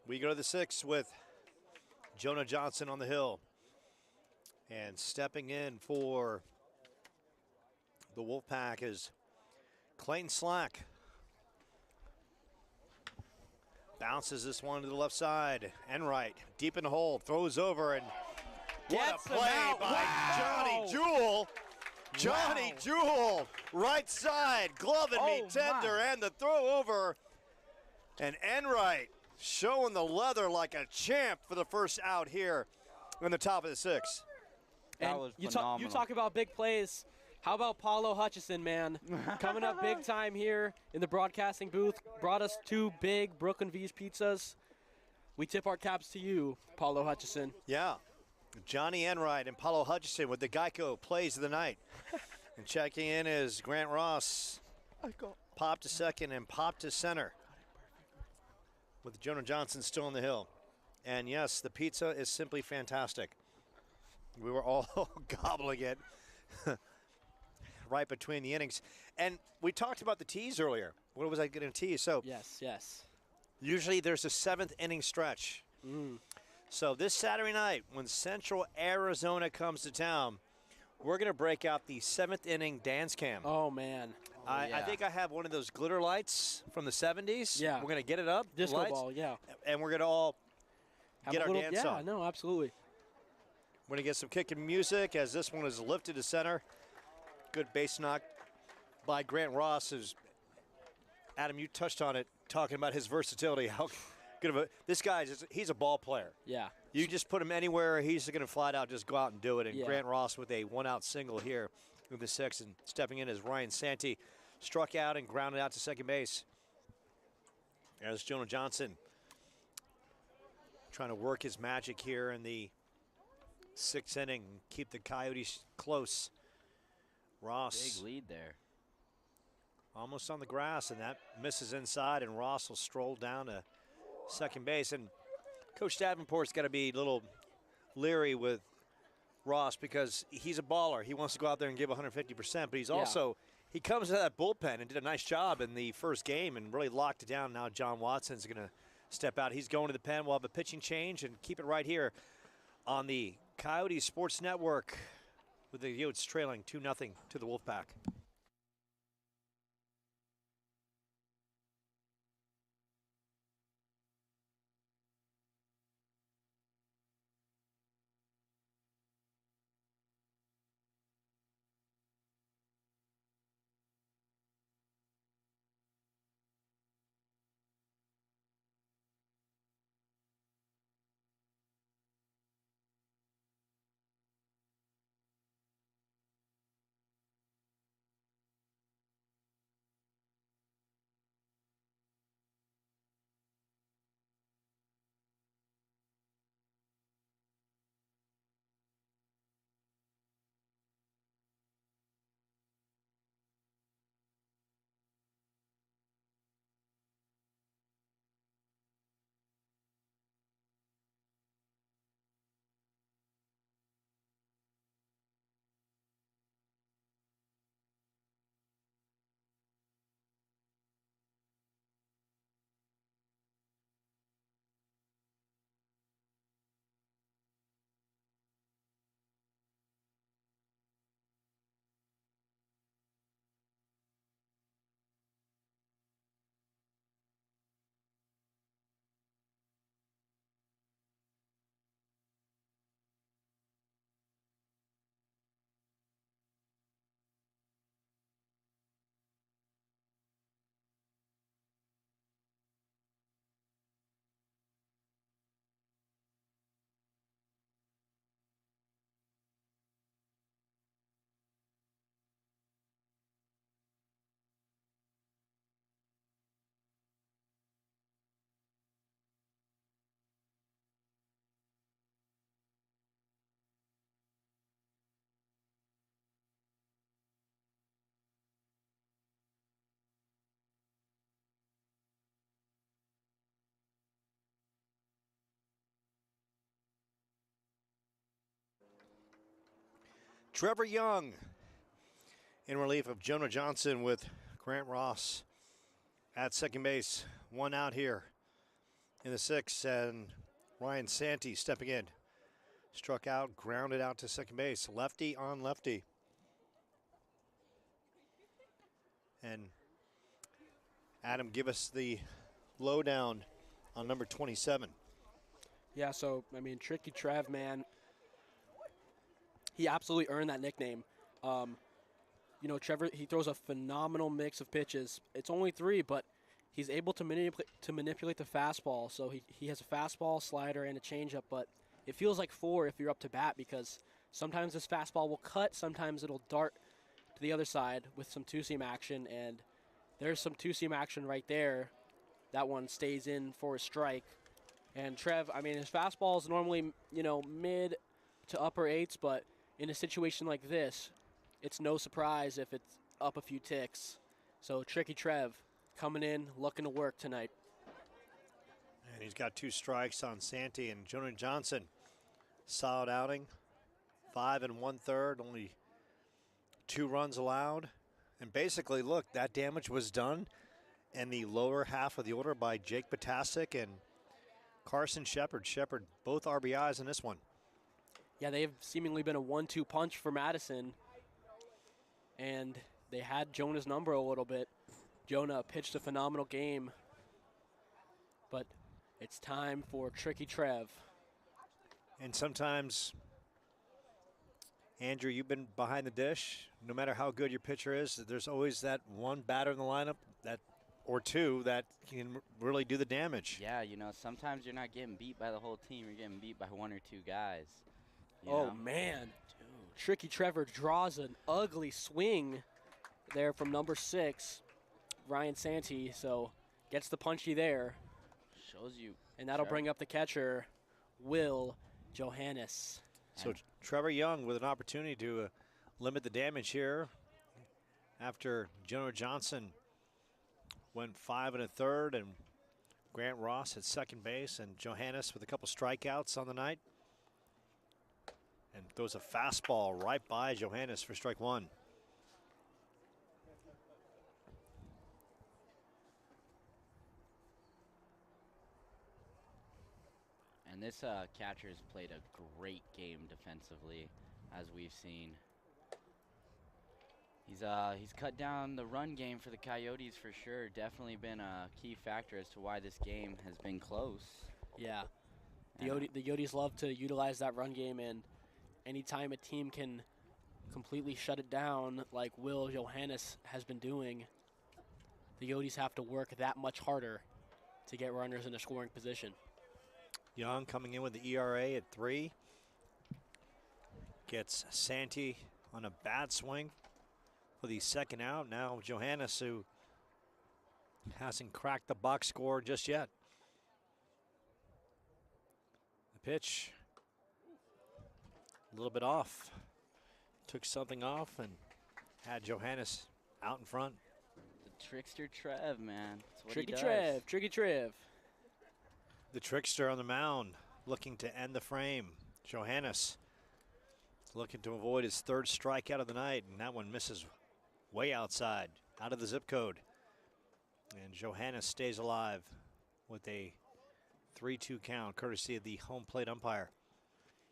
We go to the 6th with Jonah Johnson on the hill. And stepping in for the Wolfpack is Clayton Slack. Bounces this one to the left side. Enright deep in the hole. Throws over and what a play by Johnny Jewell. Johnny Jewell, right side, glove and meat tender, and the throw over. And Enright showing the leather like a champ for the first out here in the top of the 6th. That And was you phenomenal. talk about big plays. How about Paulo Hutchison, man? Coming up big time here in the broadcasting booth. Brought us 2 big Brooklyn V's pizzas. We tip our caps to you, Paulo Hutchison. Yeah. Johnny Enright and Paulo Hutchison with the Geico plays of the night. And checking in is Grant Ross. Popped to second and popped to center. With Jonah Johnson still on the hill. And yes, the pizza is simply fantastic. We were all gobbling it right between the innings. And we talked about the tease earlier. What was I going to tease? So Yes. usually there's a 7th inning stretch. So this Saturday night, when Central Arizona comes to town, we're going to break out the 7th inning dance cam. Oh, man. I think I have one of those glitter lights from the 70s. Yeah. We're going to get it up. Disco lights, ball, yeah. And we're going to all Have get a our little, dance yeah, on. no, absolutely. We're going to get some kicking music as this one is lifted to center. Good base knock by Grant Ross. Adam, you touched on it, talking about his versatility. How good of a this guy is. He's a ball player. Yeah. You just put him anywhere, he's going to flat out just go out and do it. And Yeah. Grant Ross with a 1-out single here with the 6th, and stepping in as Ryan Santee struck out and grounded out to second base. There's Jonah Johnson trying to work his magic here in the 6th inning, keep the Coyotes close. Ross Big lead there. almost on the grass, and that misses inside, and Ross will stroll down to second base. And Coach Davenport's got to be a little leery with Ross because he's a baller. He wants to go out there and give 150%, but he's also, he comes to that bullpen and did a nice job in the first game and really locked it down. Now John Watson's going to step out. He's going to the pen. We'll have a pitching change and keep it right here on the Coyotes Sports Network with the Yotes trailing 2-0 to the Wolfpack. Trevor Young in relief of Jonah Johnson with Grant Ross at second base. 1 out here in the 6th, and Ryan Santee stepping in. Struck out, grounded out to second base. Lefty on lefty. And Adam, give us the lowdown on number 27. Yeah, so, I mean, Tricky Trev, man, he absolutely earned that nickname. You know, Trevor, he throws a phenomenal mix of pitches. It's only 3, but he's able to manipulate the fastball. So he has a fastball, slider, and a changeup, but it feels like 4 if you're up to bat because sometimes this fastball will cut, sometimes it'll dart to the other side with some two-seam action, and there's some two-seam action right there. That one stays in for a strike. And Trev, I mean, his fastball is normally, you know, mid to upper 8s, but in a situation like this, it's no surprise if it's up a few ticks. So Tricky Trev coming in, looking to work tonight. And he's got 2 strikes on Santee, and Jonah Johnson, solid outing. 5 1/3, only 2 runs allowed. And basically, look, that damage was done in the lower half of the order by Jake Potasic and Carson Shepard. Shepard, both RBIs in this one. Yeah, they've seemingly been a 1-2 punch for Madison. And they had Jonah's number a little bit. Jonah pitched a phenomenal game. But it's time for Tricky Trev. And sometimes, Andrew, you've been behind the dish. No matter how good your pitcher is, there's always that one batter in the lineup or 2 that can really do the damage. Yeah, you know, sometimes you're not getting beat by the whole team. You're getting beat by 1 or 2 guys. You Oh, know? man. Dude. Tricky Trevor draws an ugly swing there from number 6, Ryan Santee. So gets the punchy there. Shows you. And that'll Trevor. bring up the catcher, Will Johannes. So Trevor Young with an opportunity to limit the damage here after Jonah Johnson went 5 1/3, and Grant Ross at second base, and Johannes with a couple strikeouts on the night. And throws a fastball right by Johannes for strike 1. And this catcher's played a great game defensively, as we've seen. He's cut down the run game for the Coyotes for sure. Definitely been a key factor as to why this game has been close. Yeah. The Coyotes love to utilize that run game, and anytime a team can completely shut it down like Will Johannes has been doing, the Coyotes have to work that much harder to get runners in a scoring position. Young coming in with the ERA at 3. Gets Santee on a bad swing for the second out. Now Johannes, who hasn't cracked the box score just yet. The pitch, a little bit off. Took something off and had Johannes out in front. The trickster Trev, man. That's what Tricky he does. Trev, Tricky Trev. The trickster on the mound looking to end the frame. Johannes looking to avoid his 3rd strikeout of the night, and that one misses way outside, out of the zip code. And Johannes stays alive with a 3-2 count, courtesy of the home plate umpire.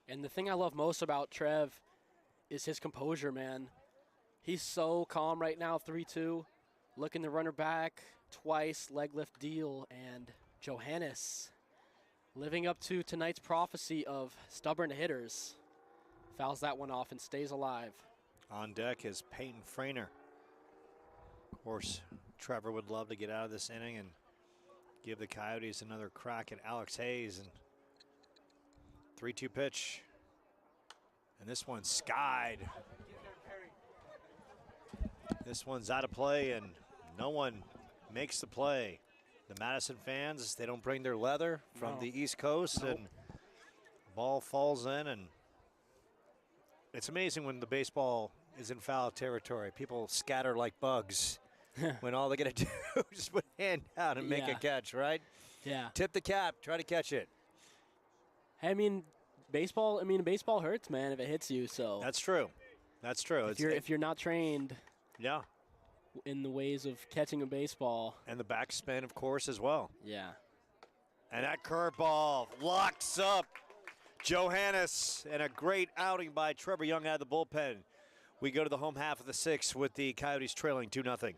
And the thing I love most about Trev is his composure, man. He's so calm right now, 3-2. Looking the runner back twice, leg lift deal, and Johannes living up to tonight's prophecy of stubborn hitters. Fouls that one off and stays alive. On deck is Peyton Frainer. Of course, Trevor would love to get out of this inning and give the Coyotes another crack at Alex Hayes. And 3-2 pitch. And this one's skied. This one's out of play, and no one makes the play. The Madison fans, they don't bring their leather from the East Coast, and ball falls in, and it's amazing when the baseball is in foul territory. People scatter like bugs when all they got to do is put a hand out and make a catch, right? Yeah. Tip the cap, try to catch it. I mean, baseball hurts, man, if it hits you. So That's true. That's true. If you're not trained yeah, in the ways of catching a baseball. and the backspin, of course, as well. Yeah. And that curveball locks up Johannes, and a great outing by Trevor Young out of the bullpen. We go to the home half of the sixth with the Coyotes trailing 2-0.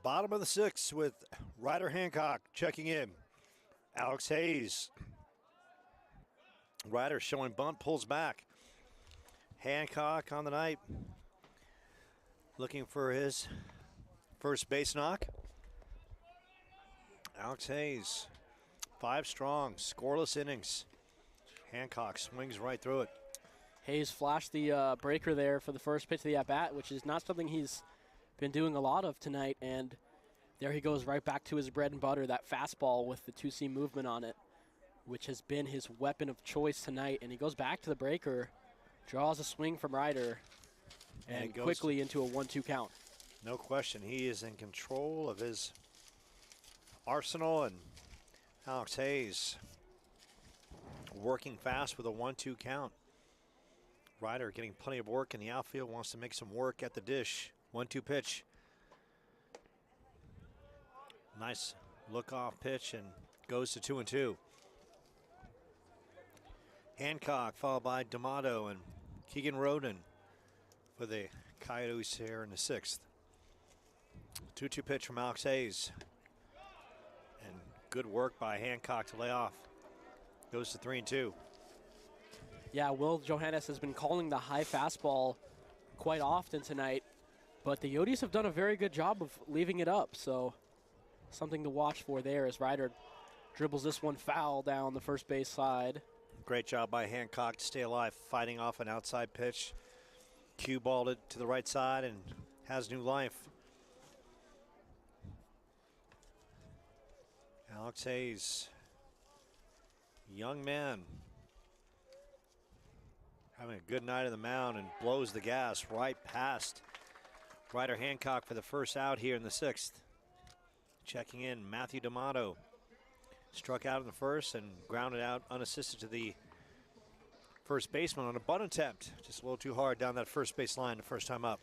Bottom of the sixth with Ryder Hancock checking in. Alex Hayes. Ryder showing bunt, pulls back. Hancock on the night, looking for his first base knock. Alex Hayes, 5 strong, scoreless innings. Hancock swings right through it. Hayes flashed the breaker there for the first pitch of the at-bat, which is not something he's been doing a lot of tonight, and there he goes right back to his bread and butter, that fastball with the two-seam movement on it, which has been his weapon of choice tonight. And he goes back to the breaker, draws a swing from Ryder, and quickly into a 1-2 count. No question, he is in control of his arsenal, and Alex Hayes working fast with a 1-2 count. Ryder getting plenty of work in the outfield, wants to make some work at the dish. 1-2 pitch. Nice look-off pitch, and goes to 2-2. Hancock followed by D'Amato and Keegan Roden for the Coyotes here in the sixth. 2-2 pitch from Alex Hayes. And good work by Hancock to lay off. Goes to 3-2. Yeah, Will Johannes has been calling the high fastball quite often tonight, but the Coyotes have done a very good job of leaving it up, so something to watch for there as Ryder dribbles this one foul down the first base side. Great job by Hancock to stay alive, fighting off an outside pitch. Cue balled it to the right side and has new life. Alex Hayes, young man, having a good night on the mound and blows the gas right past Ryder Hancock for the first out here in the sixth. Checking in, Matthew D'Amato struck out in the first and grounded out unassisted to the first baseman on a bunt attempt. Just a little too hard down that first base line the first time up.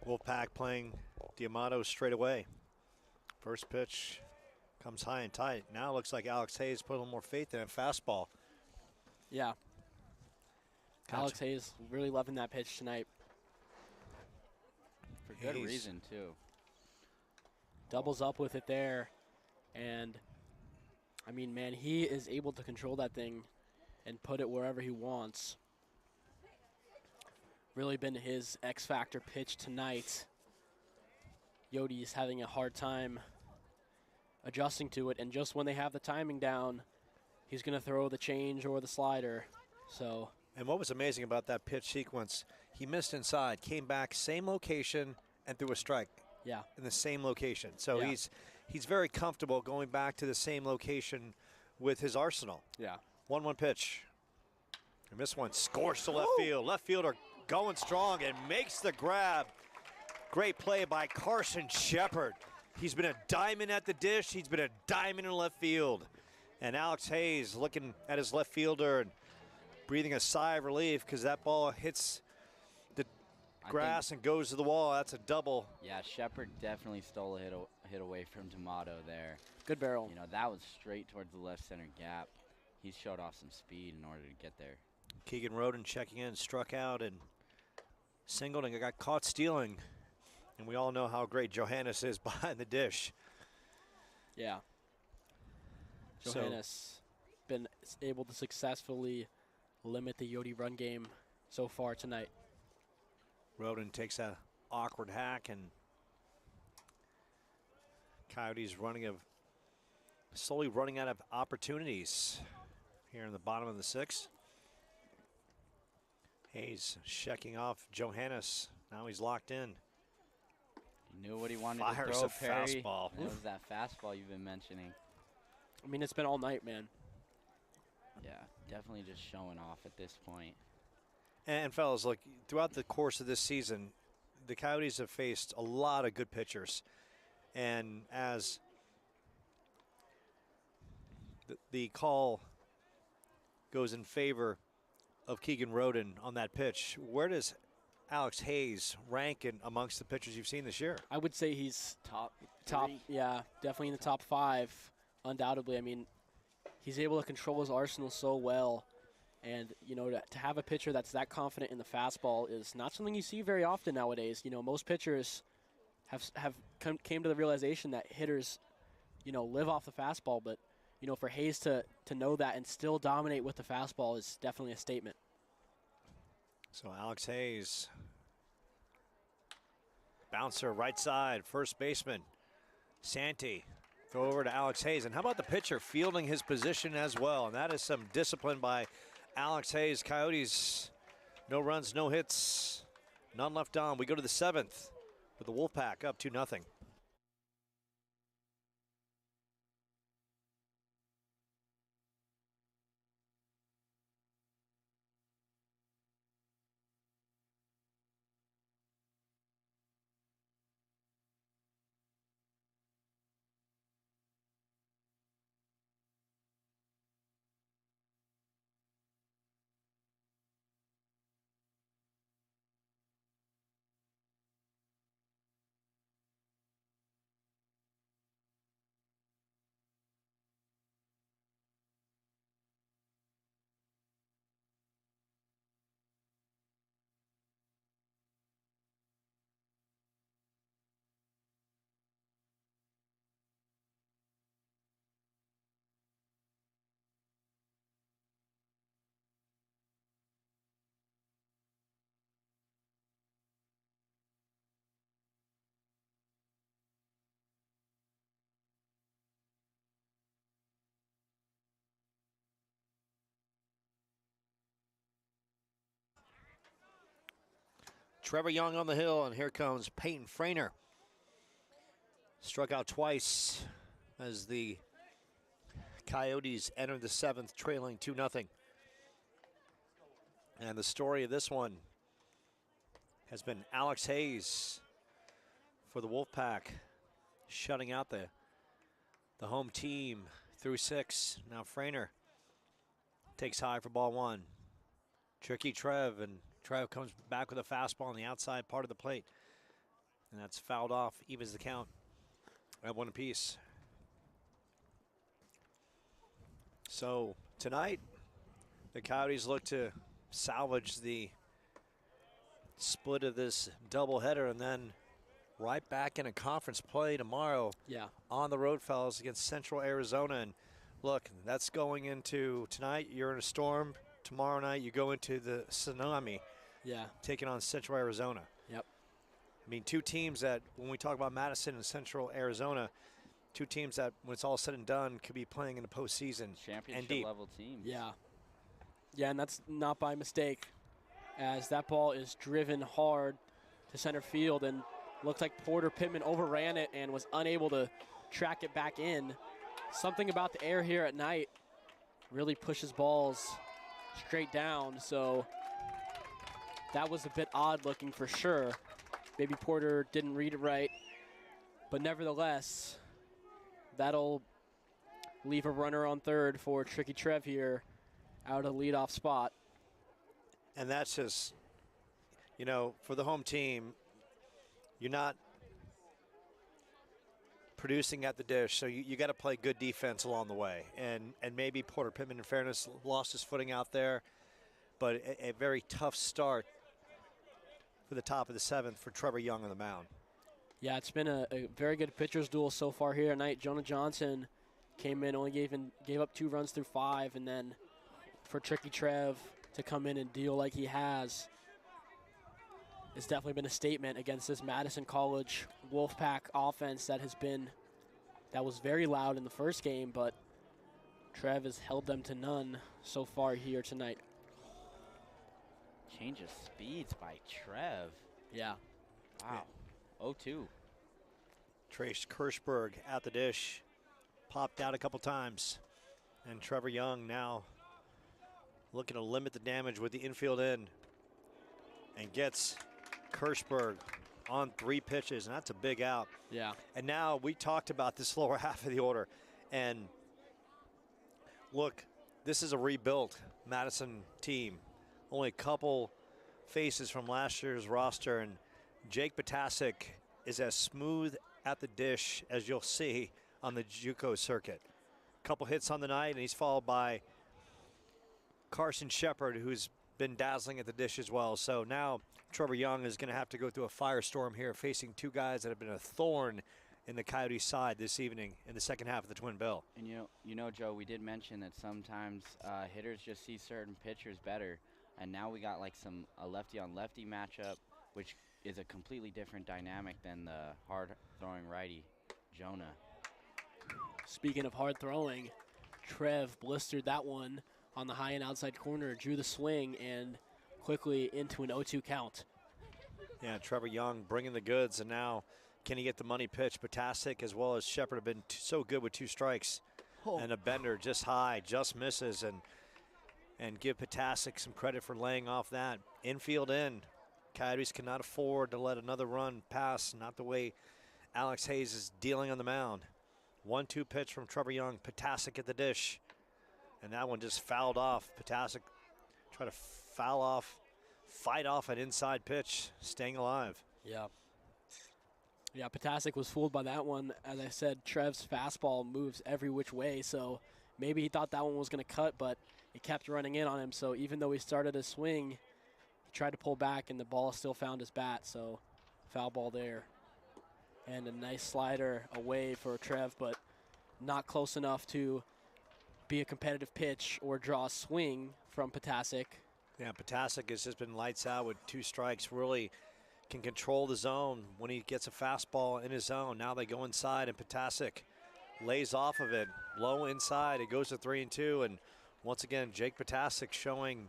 Wolfpack playing D'Amato straight away. First pitch comes high and tight. Now it looks like Alex Hayes put a little more faith in a fastball. Yeah. Gotcha. Alex Hayes really loving that pitch tonight. For good reason, too. Doubles up with it there. And, I mean, man, he is able to control that thing and put it wherever he wants. Really been his X-factor pitch tonight. Yoti's having a hard time adjusting to it, and just when they have the timing down, he's going to throw the change or the slider. So. And what was amazing about that pitch sequence, he missed inside, came back, same location, and threw a strike. Yeah. In the same location. So yeah. he's very comfortable going back to the same location with his arsenal. Yeah. 1-1 pitch. And this one scorched to left field. Left fielder going strong and makes the grab. Great play by Carson Shepard. He's been a diamond at the dish. He's been a diamond in left field. And Alex Hayes looking at his left fielder and breathing a sigh of relief because that ball hits the grass and goes to the wall. That's a double. Yeah, Shepard definitely stole a hit away from D'Amato there. Good barrel. You know, that was straight towards the left center gap. He showed off some speed in order to get there. Keegan Roden checking in, struck out and singled and got caught stealing. And we all know how great Johannes is behind the dish. Yeah. Johannes been able to successfully limit the Yodi run game so far tonight. Roden takes a awkward hack, and Coyotes slowly running out of opportunities here in the bottom of the sixth. Hayes checking off Johannes. Now he's locked in. He knew what he wanted Fires to a throw, Perry. fastball. It was that fastball you've been mentioning. I mean, it's been all night, man. Yeah, definitely just showing off at this point. And fellas, look, throughout the course of this season, the Coyotes have faced a lot of good pitchers. And as the call goes in favor of Keegan Roden on that pitch, where does Alex Hayes rank in amongst the pitchers you've seen this year? I would say he's Top, yeah, definitely in the top 5, undoubtedly. I mean, he's able to control his arsenal so well. And, you know, to have a pitcher that's that confident in the fastball is not something you see very often nowadays. You know, most pitchers came to the realization that hitters, you know, live off the fastball. But, you know, for Hayes to know that and still dominate with the fastball is definitely a statement. So Alex Hayes, bouncer right side, first baseman Santi. Throw over to Alex Hayes. And how about the pitcher fielding his position as well? And that is some discipline by Alex Hayes. Coyotes, no runs, no hits, none left on. We go to the 7th with the Wolfpack up 2-0. Trevor Young on the hill, and here comes Peyton Frainer. Struck out twice as the Coyotes enter the 7th, trailing 2-0. And the story of this one has been Alex Hayes for the Wolfpack, shutting out the home team through 6. Now Frainer takes high for ball 1. Tricky Trev, and Trev comes back with a fastball on the outside part of the plate. And that's fouled off, evens the count at 1 apiece. So tonight, the Coyotes look to salvage the split of this doubleheader, and then right back in a conference play tomorrow. Yeah. On the road, fellas, against Central Arizona. And look, that's going into tonight. You're in a storm. Tomorrow night, you go into the tsunami. Yeah. Taking on Central Arizona. Yep. I mean, 2 teams that, when we talk about Madison and Central Arizona, 2 teams that, when it's all said and done, could be playing in the postseason. Championship level teams. Yeah. Yeah, and that's not by mistake, as that ball is driven hard to center field, and looks like Porter Pittman overran it and was unable to track it back in. Something about the air here at night really pushes balls straight down, so that was a bit odd looking for sure. Maybe Porter didn't read it right, but nevertheless, that'll leave a runner on third for Tricky Trev here out of the leadoff spot. And that's just, you know, for the home team, you're not producing at the dish, so you got to play good defense along the way. And maybe Porter Pittman, in fairness, lost his footing out there, but a very tough start for the top of the seventh for Trevor Young on the mound. Yeah, it's been a very good pitcher's duel so far here tonight. Jonah Johnson came in, only gave up 2 runs through 5, and then for Tricky Trev to come in and deal like he has, it's definitely been a statement against this Madison College Wolfpack offense that was very loud in the first game, but Trev has held them to none so far here tonight. Change of speeds by Trev. Yeah. Wow. 0-2. Trace Kirschberg at the dish, popped out a couple times, and Trevor Young now looking to limit the damage with the infield in, and gets Kirschberg on 3 pitches, and that's a big out. Yeah. And now we talked about this lower half of the order, and look, this is a rebuilt Madison team. Only a couple faces from last year's roster, and Jake Potasic is as smooth at the dish as you'll see on the JUCO circuit. Couple hits on the night, and he's followed by Carson Shepard, who's been dazzling at the dish as well. So now Trevor Young is going to have to go through a firestorm here, facing 2 guys that have been a thorn in the Coyotes side this evening in the second half of the Twin Bill. And you know, Joe, we did mention that sometimes hitters just see certain pitchers better, and now we got like a lefty on lefty matchup, which is a completely different dynamic than the hard throwing righty Jonah. Speaking of hard throwing, Trev blistered that one on the high and outside corner, drew the swing, and quickly into an 0-2 count. Yeah, Trevor Young bringing the goods, and now can he get the money pitch? Potasic as well as Shepard have been so good with 2 strikes. Oh. And a bender just high, just misses, and give Potasic some credit for laying off that. Infield in. Coyotes cannot afford to let another run pass, not the way Alex Hayes is dealing on the mound. 1-2 pitch from Trevor Young, Potasic at the dish. And that one just fouled off. Potasic tried to fight off an inside pitch, staying alive. Yeah. Yeah, Potasic was fooled by that one. As I said, Trev's fastball moves every which way, so maybe he thought that one was going to cut, but it kept running in on him. So even though he started a swing, he tried to pull back, and the ball still found his bat, so foul ball there. And a nice slider away for Trev, but not close enough to be a competitive pitch or draw a swing from Potasic. Yeah, Potasic has just been lights out with 2 strikes. Really can control the zone when he gets a fastball in his zone. Now they go inside, and Potasic lays off of it. Low inside, it goes to 3-2. And once again, Jake Potasic showing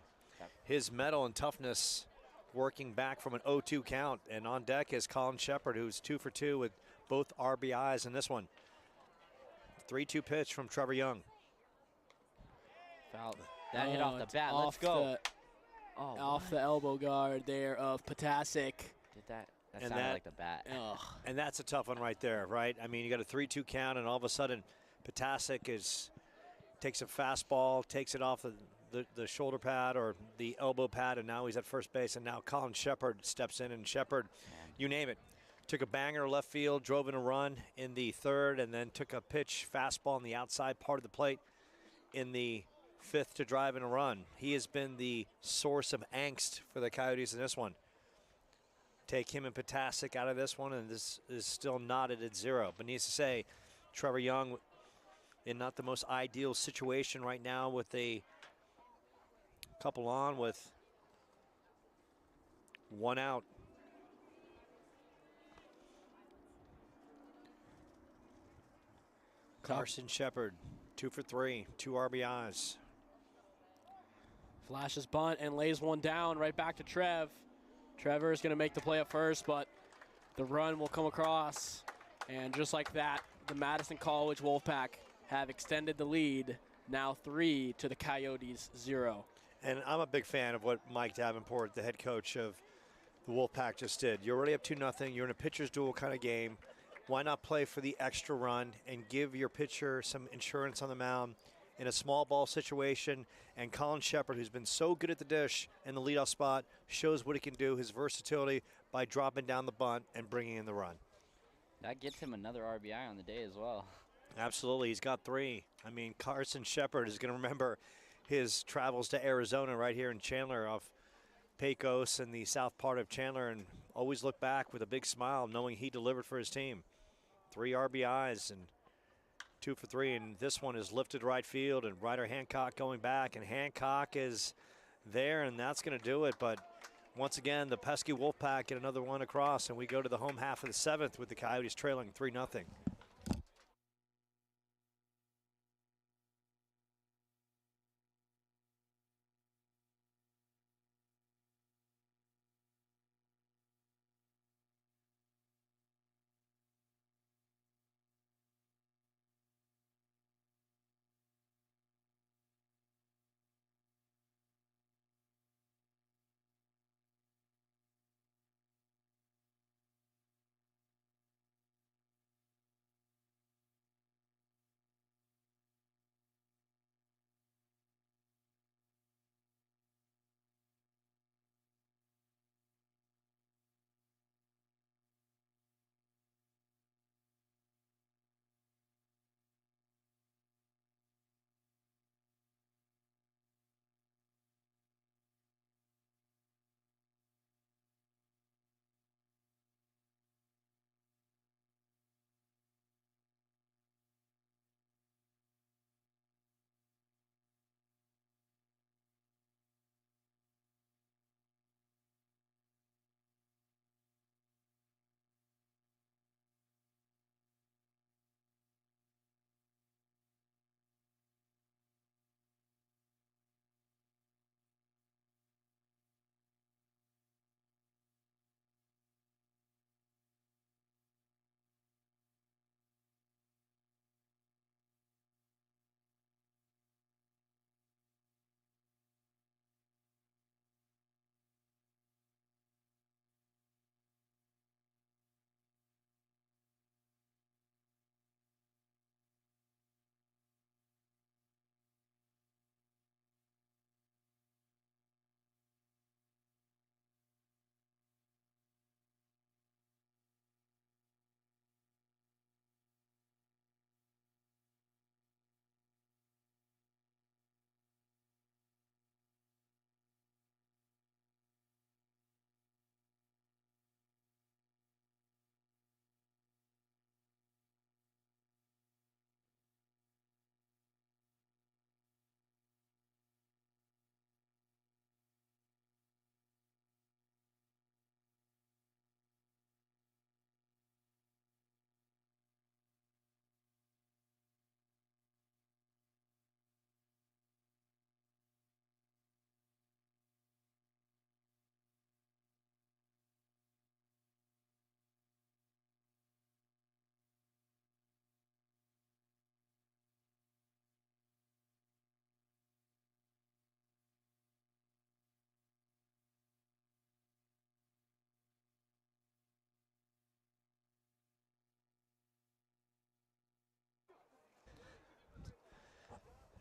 his mettle and toughness, working back from an 0-2 count. And on deck is Colin Shepard, who's 2 for 2 with both RBIs in this one. 3-2 pitch from Trevor Young. Foul. That hit off the bat. Let's go. Off the elbow guard there of Potasic. Did that? That sounded like the bat. And that's a tough one right there, right? I mean, you got a 3-2 count, and all of a sudden, Potasic takes a fastball, takes it off the shoulder pad or the elbow pad, and now he's at first base. And now Colin Shepard steps in, and Shepard, you name it, took a banger left field, drove in a run in the 3rd, and then took a pitch fastball on the outside part of the plate in the 5th to drive in a run. He has been the source of angst for the Coyotes in this one. Take him and Potasic out of this one, and this is still knotted at 0. But needs to say, Trevor Young in not the most ideal situation right now with a couple on with 1 out. Carson Shepard, 2 for 3, 2 RBIs. Flashes bunt and lays one down right back to Trev. Trevor is going to make the play at first, but the run will come across. And just like that, the Madison College Wolfpack have extended the lead, now 3 to the Coyotes 0. And I'm a big fan of what Mike Davenport, the head coach of the Wolfpack, just did. You're already up 2-0. You're in a pitcher's duel kind of game. Why not play for the extra run and give your pitcher some insurance on the mound in a small ball situation? And Colin Shepard, who's been so good at the dish in the leadoff spot, shows what he can do, his versatility, by dropping down the bunt and bringing in the run. That gets him another RBI on the day as well. Absolutely. He's got 3. I mean, Carson Shepard is going to remember his travels to Arizona right here in Chandler off Pecos and the south part of Chandler, and always look back with a big smile knowing he delivered for his team. 3 RBIs and 2 for 3, and this one is lifted right field, and Ryder Hancock going back, and Hancock is there, and that's going to do it. But once again, the pesky Wolfpack get another one across, and we go to the home half of the 7th with the Coyotes trailing 3-0.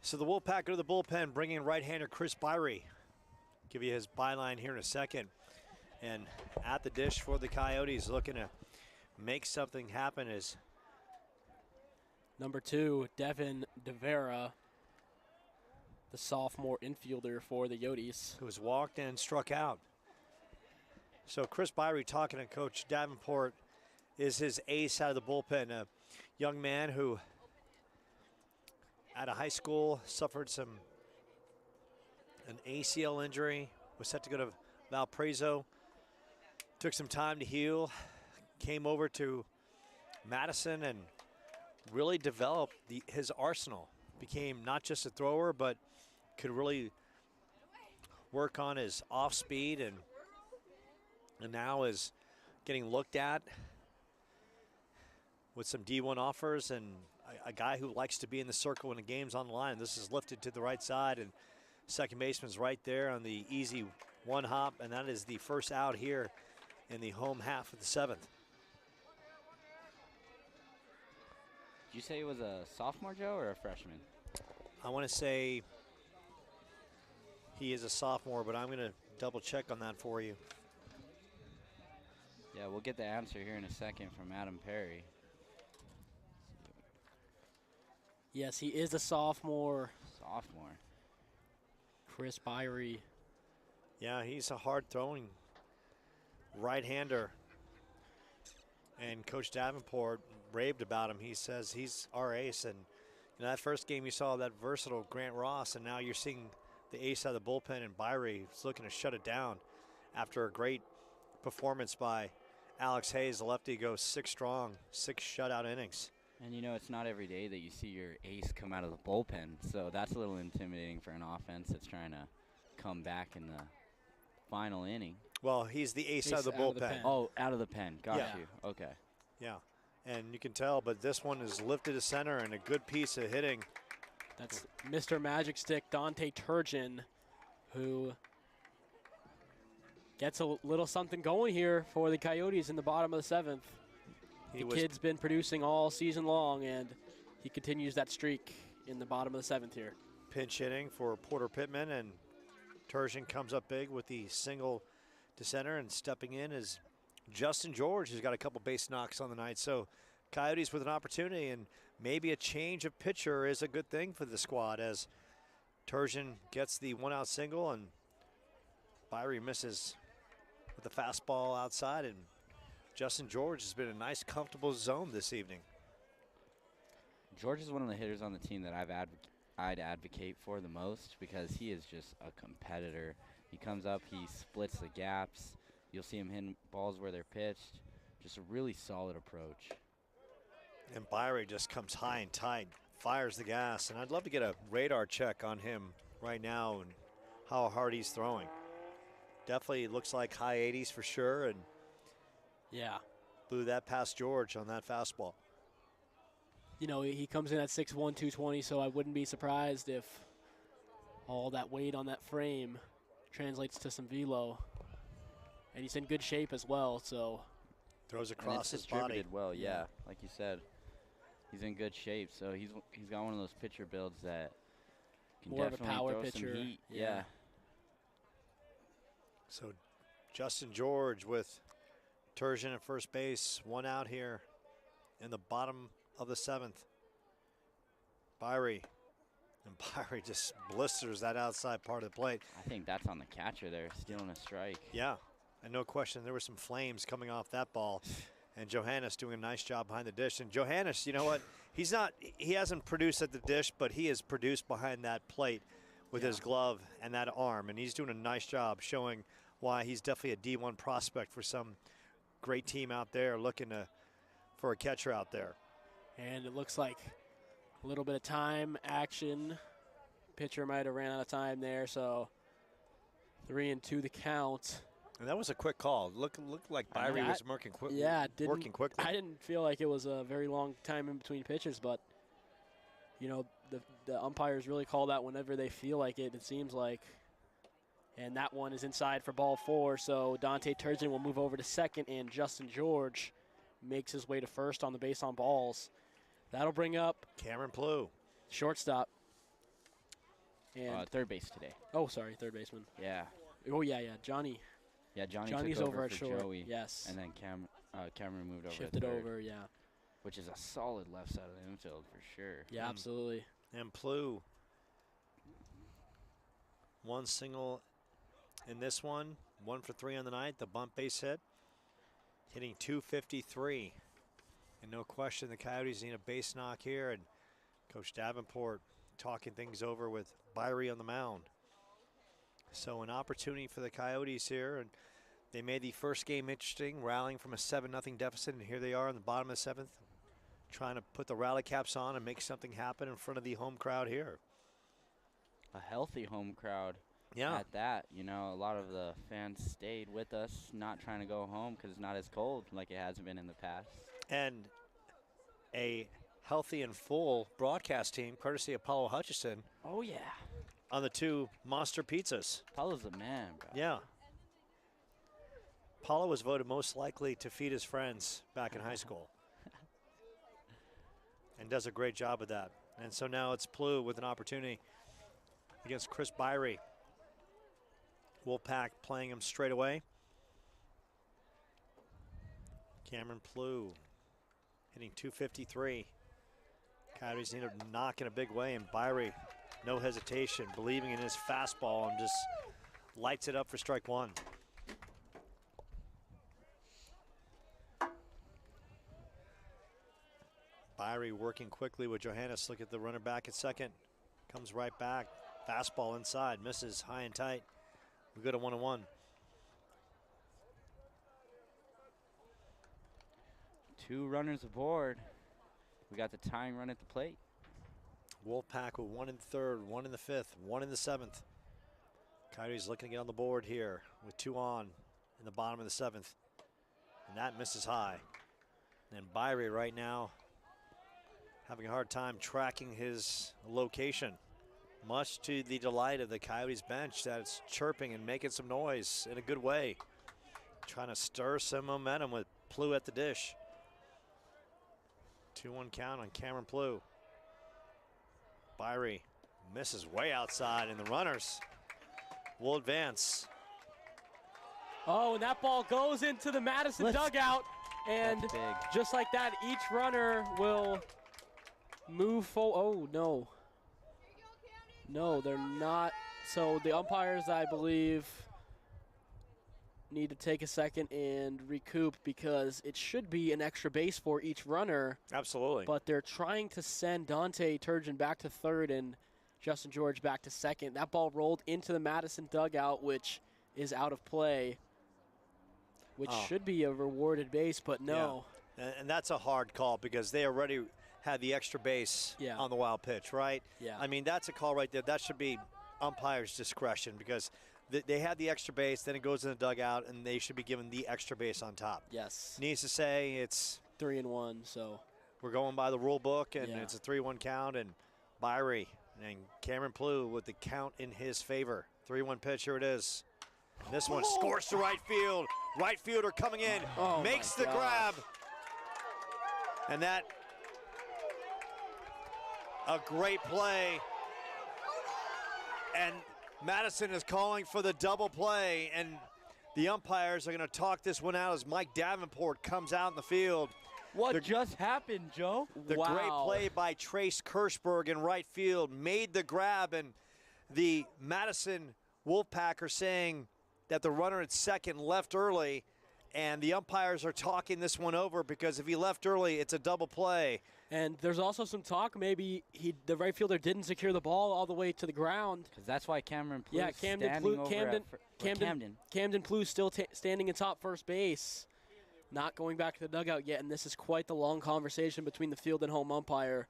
So the Wolfpack go to the bullpen, bringing in right-hander Chris Byrie. Give you his byline here in a second. And at the dish for the Coyotes, looking to make something happen is Number 2, Devin DeVera, the sophomore infielder for the Coyotes, who was walked and struck out. So Chris Byrie, talking to Coach Davenport, is his ace out of the bullpen. A young man who out of high school suffered an ACL injury, was set to go to Valparaiso, took some time to heal, came over to Madison and really developed his arsenal. Became not just a thrower, but could really work on his off speed, and now is getting looked at with some D1 offers, and a guy who likes to be in the circle when the game's on the line. This is lifted to the right side, and second baseman's right there on the easy one hop, and that is the first out here in the home half of the 7th. Did you say he was a sophomore, Joe, or a freshman? I want to say he is a sophomore, but I'm going to double check on that for you. Yeah, we'll get the answer here in a second from Adam Perry. Yes, he is a sophomore. Sophomore. Chris Byrie. Yeah, he's a hard-throwing right-hander. And Coach Davenport raved about him. He says he's our ace. And in that first game, you saw that versatile Grant Ross, and now you're seeing the ace out of the bullpen, and Byrie is looking to shut it down after a great performance by Alex Hayes. The lefty goes 6 strong, 6 shutout innings. And, you know, it's not every day that you see your ace come out of the bullpen, so that's a little intimidating for an offense that's trying to come back in the final inning. Well, he's the ace out of the bullpen. Oh, out of the pen. Got Yeah. you. Okay. Yeah, and you can tell, but this one is lifted to center and a good piece of hitting. That's Mr. Magic Stick, Dante Turgeon, who gets a little something going here for the Coyotes in the bottom of the 7th. The kid's been producing all season long, and he continues that streak in the bottom of the 7th here. Pinch hitting for Porter Pittman, and Turgeon comes up big with the single to center, and stepping in is Justin George, who's got a couple base knocks on the night. So Coyotes with an opportunity, and maybe a change of pitcher is a good thing for the squad as Turgeon gets the 1-out single, and Byrie misses with the fastball outside, and Justin George has been a nice, comfortable zone this evening. George is one of the hitters on the team that I'd advocate for the most because he is just a competitor. He comes up, he splits the gaps. You'll see him hitting balls where they're pitched. Just a really solid approach. And Byrie just comes high and tight, fires the gas, and I'd love to get a radar check on him right now and how hard he's throwing. Definitely looks like high 80s for sure, and yeah, blew that past George on that fastball. You know, he comes in at 6'1", 220, so I wouldn't be surprised if all that weight on that frame translates to some velo. And he's in good shape as well, so. Throws across his body. Distributed well, yeah, like you said. He's in good shape, so he's got one of those pitcher builds that can more of a definitely power throw pitcher. some heat. Yeah. So Justin George with Turgeon at first base, 1 out here in the bottom of the 7th. Byrie. And Byrie just blisters that outside part of the plate. I think that's on the catcher there, stealing a strike. Yeah, and no question, there were some flames coming off that ball. And Johannes doing a nice job behind the dish. And Johannes, you know what? He hasn't produced at the dish, but he has produced behind that plate with his glove and that arm. And he's doing a nice job showing why he's definitely a D1 prospect for some great team out there looking for a catcher out there. And it looks like a little bit of time, action. Pitcher might have ran out of time there, so 3-2 the count. And that was a quick call. Looked like Byrie was working quickly. Yeah, working quickly. I didn't feel like it was a very long time in between pitches, but you know, the umpires really call that whenever they feel like it, it seems like. And that one is inside for ball 4, so Dante Turgeon will move over to second, and Justin George makes his way to first on the base on balls. That'll bring up Cameron Plew, shortstop. And third base today. Oh, sorry, third baseman. Yeah. Oh, yeah, Johnny. Yeah, Johnny's took over at for short. Joey. Yes. And then Cameron moved over Shifted to third, over, yeah. which is a solid left side of the infield for sure. Yeah, absolutely. And Plew, 1 single in this one, 1 for 3 on the night. The bunt base hit, hitting .253. And no question, the Coyotes need a base knock here. And Coach Davenport talking things over with Byrie on the mound. So an opportunity for the Coyotes here, and they made the first game interesting, rallying from a 7-0 deficit, and here they are in the bottom of the 7th, trying to put the rally caps on and make something happen in front of the home crowd here. A healthy home crowd. Yeah. At that, you know, a lot of the fans stayed with us, not trying to go home because it's not as cold like it has been in the past. And a healthy and full broadcast team, courtesy of Paulo Hutchison. Oh, yeah. on the 2 monster pizzas. Paulo's a man, bro. Yeah. Paulo was voted most likely to feed his friends back in high school. And does a great job of that. And so now it's Plu with an opportunity against Chris Byrie. Wolfpack playing him straight away. Cameron Plu hitting .253. Coyotes need to knock in a big way, and Byrie, no hesitation, believing in his fastball and just lights it up for strike 1. Byrie working quickly with Johannes. Look at the runner back at second. Comes right back. Fastball inside. Misses high and tight. We go to 1-1. 2 runners aboard. We got the tying run at the plate. Wolfpack with 1 in the 3rd, 1 in the 5th, 1 in the 7th. Coyotes looking to get on the board here with 2 on in the bottom of the 7th. And that misses high. And Byrie right now having a hard time tracking his location, much to the delight of the Coyotes bench that it's chirping and making some noise in a good way. Trying to stir some momentum with Plu at the dish. 2-1 count on Cameron Plu. Byrie misses way outside, and the runners will advance. Oh, and that ball goes into the Madison dugout. And just like that, each runner will move forward. Oh, no. No, they're not. So the umpires, I believe, need to take a second and recoup because it should be an extra base for each runner. Absolutely. But they're trying to send Dante Turgeon back to 3rd and Justin George back to 2nd. That ball rolled into the Madison dugout, which is out of play, which should be a rewarded base, but no. Yeah. And that's a hard call because they already had the extra base on the wild pitch, right? Yeah. I mean, that's a call right there. That should be umpire's discretion because they had the extra base, then it goes in the dugout, and they should be given the extra base on top. Yes. Needs to say it's 3-1, so we're going by the rule book, and it's a 3-1 count, and Byrie and Cameron Plu with the count in his favor. 3-1 pitch, here it is. And this one scores to right field. Right fielder coming in, makes the grab. And that, a great play. And Madison is calling for the double play, and the umpires are going to talk this one out as Mike Davenport comes out in the field. What just happened, Joe? The great play by Trace Kirschberg in right field made the grab, and the Madison Wolfpack are saying that the runner at second left early, and the umpires are talking this one over because if he left early, it's a double play. And there's also some talk maybe the right fielder didn't secure the ball all the way to the ground. Because that's why Cameron Plu Camden Plu still standing in top first base, not going back to the dugout yet, and this is quite the long conversation between the field and home umpire.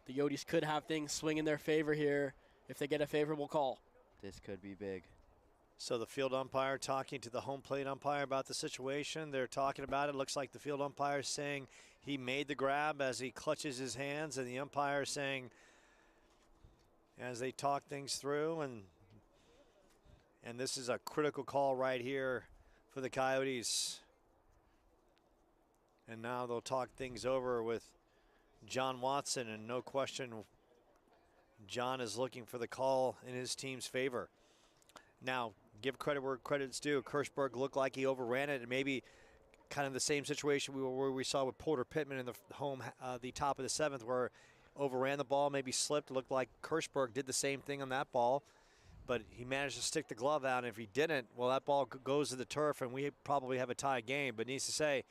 The Coyotes could have things swing in their favor here if they get a favorable call. This could be big. So the field umpire talking to the home plate umpire about the situation. They're talking about it. Looks like the field umpire is saying he made the grab as he clutches his hands, and the umpire saying as they talk things through, and this is a critical call right here for the Coyotes. And now they'll talk things over with John Watson, and no question John is looking for the call in his team's favor. Now, give credit where credit's due. Kirschberg looked like he overran it, and maybe kind of the same situation where we saw with Porter Pittman in the the top of the 7th, where overran the ball, maybe slipped. It looked like Kirschberg did the same thing on that ball, but he managed to stick the glove out. And if he didn't, well, that ball goes to the turf, and we probably have a tie game. But needs to say,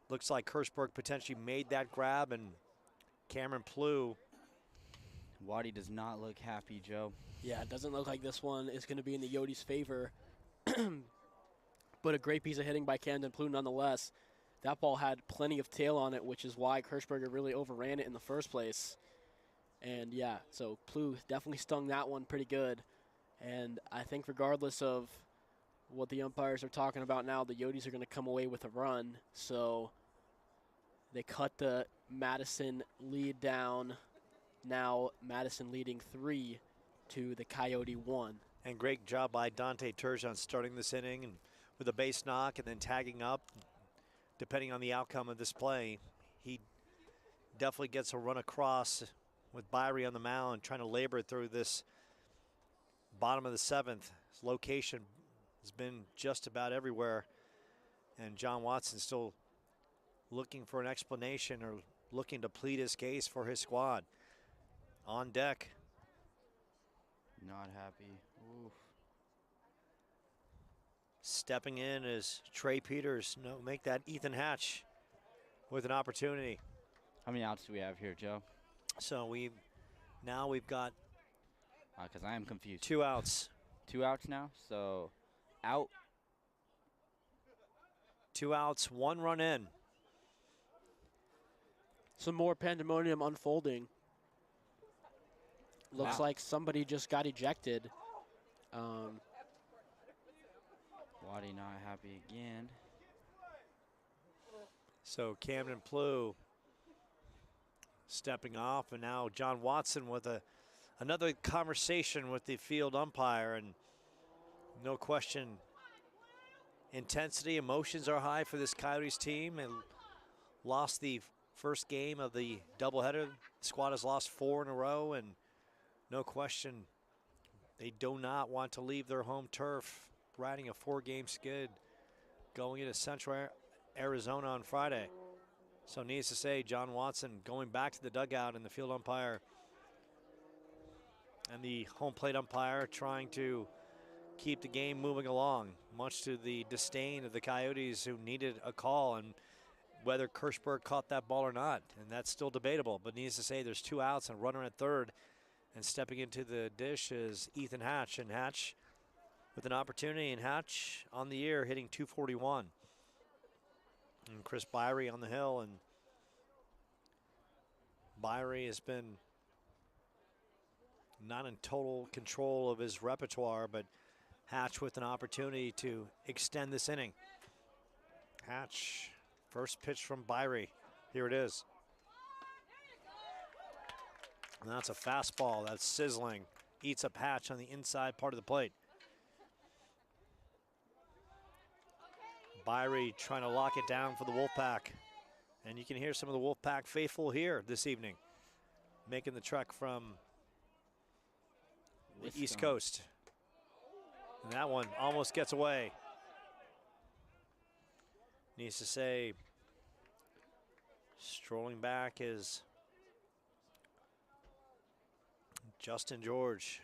looks like Kirschberg potentially made that grab, and Cameron Plu. Waddy does not look happy, Joe. Yeah, it doesn't look like this one is going to be in the Coyotes' favor. But a great piece of hitting by Camden Plu nonetheless. That ball had plenty of tail on it, which is why Kirschberger really overran it in the first place. And yeah, so Plu definitely stung that one pretty good. And I think regardless of what the umpires are talking about now, the Coyotes are going to come away with a run. So they cut the Madison lead down. Now Madison leading 3 to the Coyote 1. And great job by Dante Turgeon starting this inning and with a base knock and then tagging up. Depending on the outcome of this play, he definitely gets a run across with Byrie on the mound, trying to labor through this bottom of the 7th. His location has been just about everywhere. And John Watson still looking for an explanation or looking to plead his case for his squad. On deck. Not happy. Oof. Stepping in is Trey Peters. No, make that Ethan Hatch with an opportunity. How many outs do we have here, Joe? So we've got Because I am confused. 2 outs. 2 outs now, so out. 2 outs, 1 run in. Some more pandemonium unfolding. Looks Wow. like somebody just got ejected. Waddy not happy again. So Camden Plew stepping off, and now John Watson with another conversation with the field umpire, and no question, intensity, emotions are high for this Coyotes team, and lost the first game of the doubleheader. The squad has lost 4 in a row, and no question, they do not want to leave their home turf, riding a 4-game skid, going into Central Arizona on Friday. So needless to say, John Watson going back to the dugout, and the field umpire and the home plate umpire trying to keep the game moving along, much to the disdain of the Coyotes, who needed a call, and whether Kirschberg caught that ball or not, and that's still debatable. But needless to say, there's 2 outs and a runner at third, and stepping into the dish is Ethan Hatch, and Hatch with an opportunity, and Hatch on the year hitting .241. And Chris Byrie on the hill, and Byrie has been not in total control of his repertoire, but Hatch with an opportunity to extend this inning. Hatch, first pitch from Byrie. Here it is. And that's a fastball that's sizzling. Eats up Hatch on the inside part of the plate. Byrie trying to lock it down for the Wolfpack. And you can hear some of the Wolfpack faithful here this evening, making the trek from the East Coast. And that one almost gets away. Needs to say, strolling back is Justin George.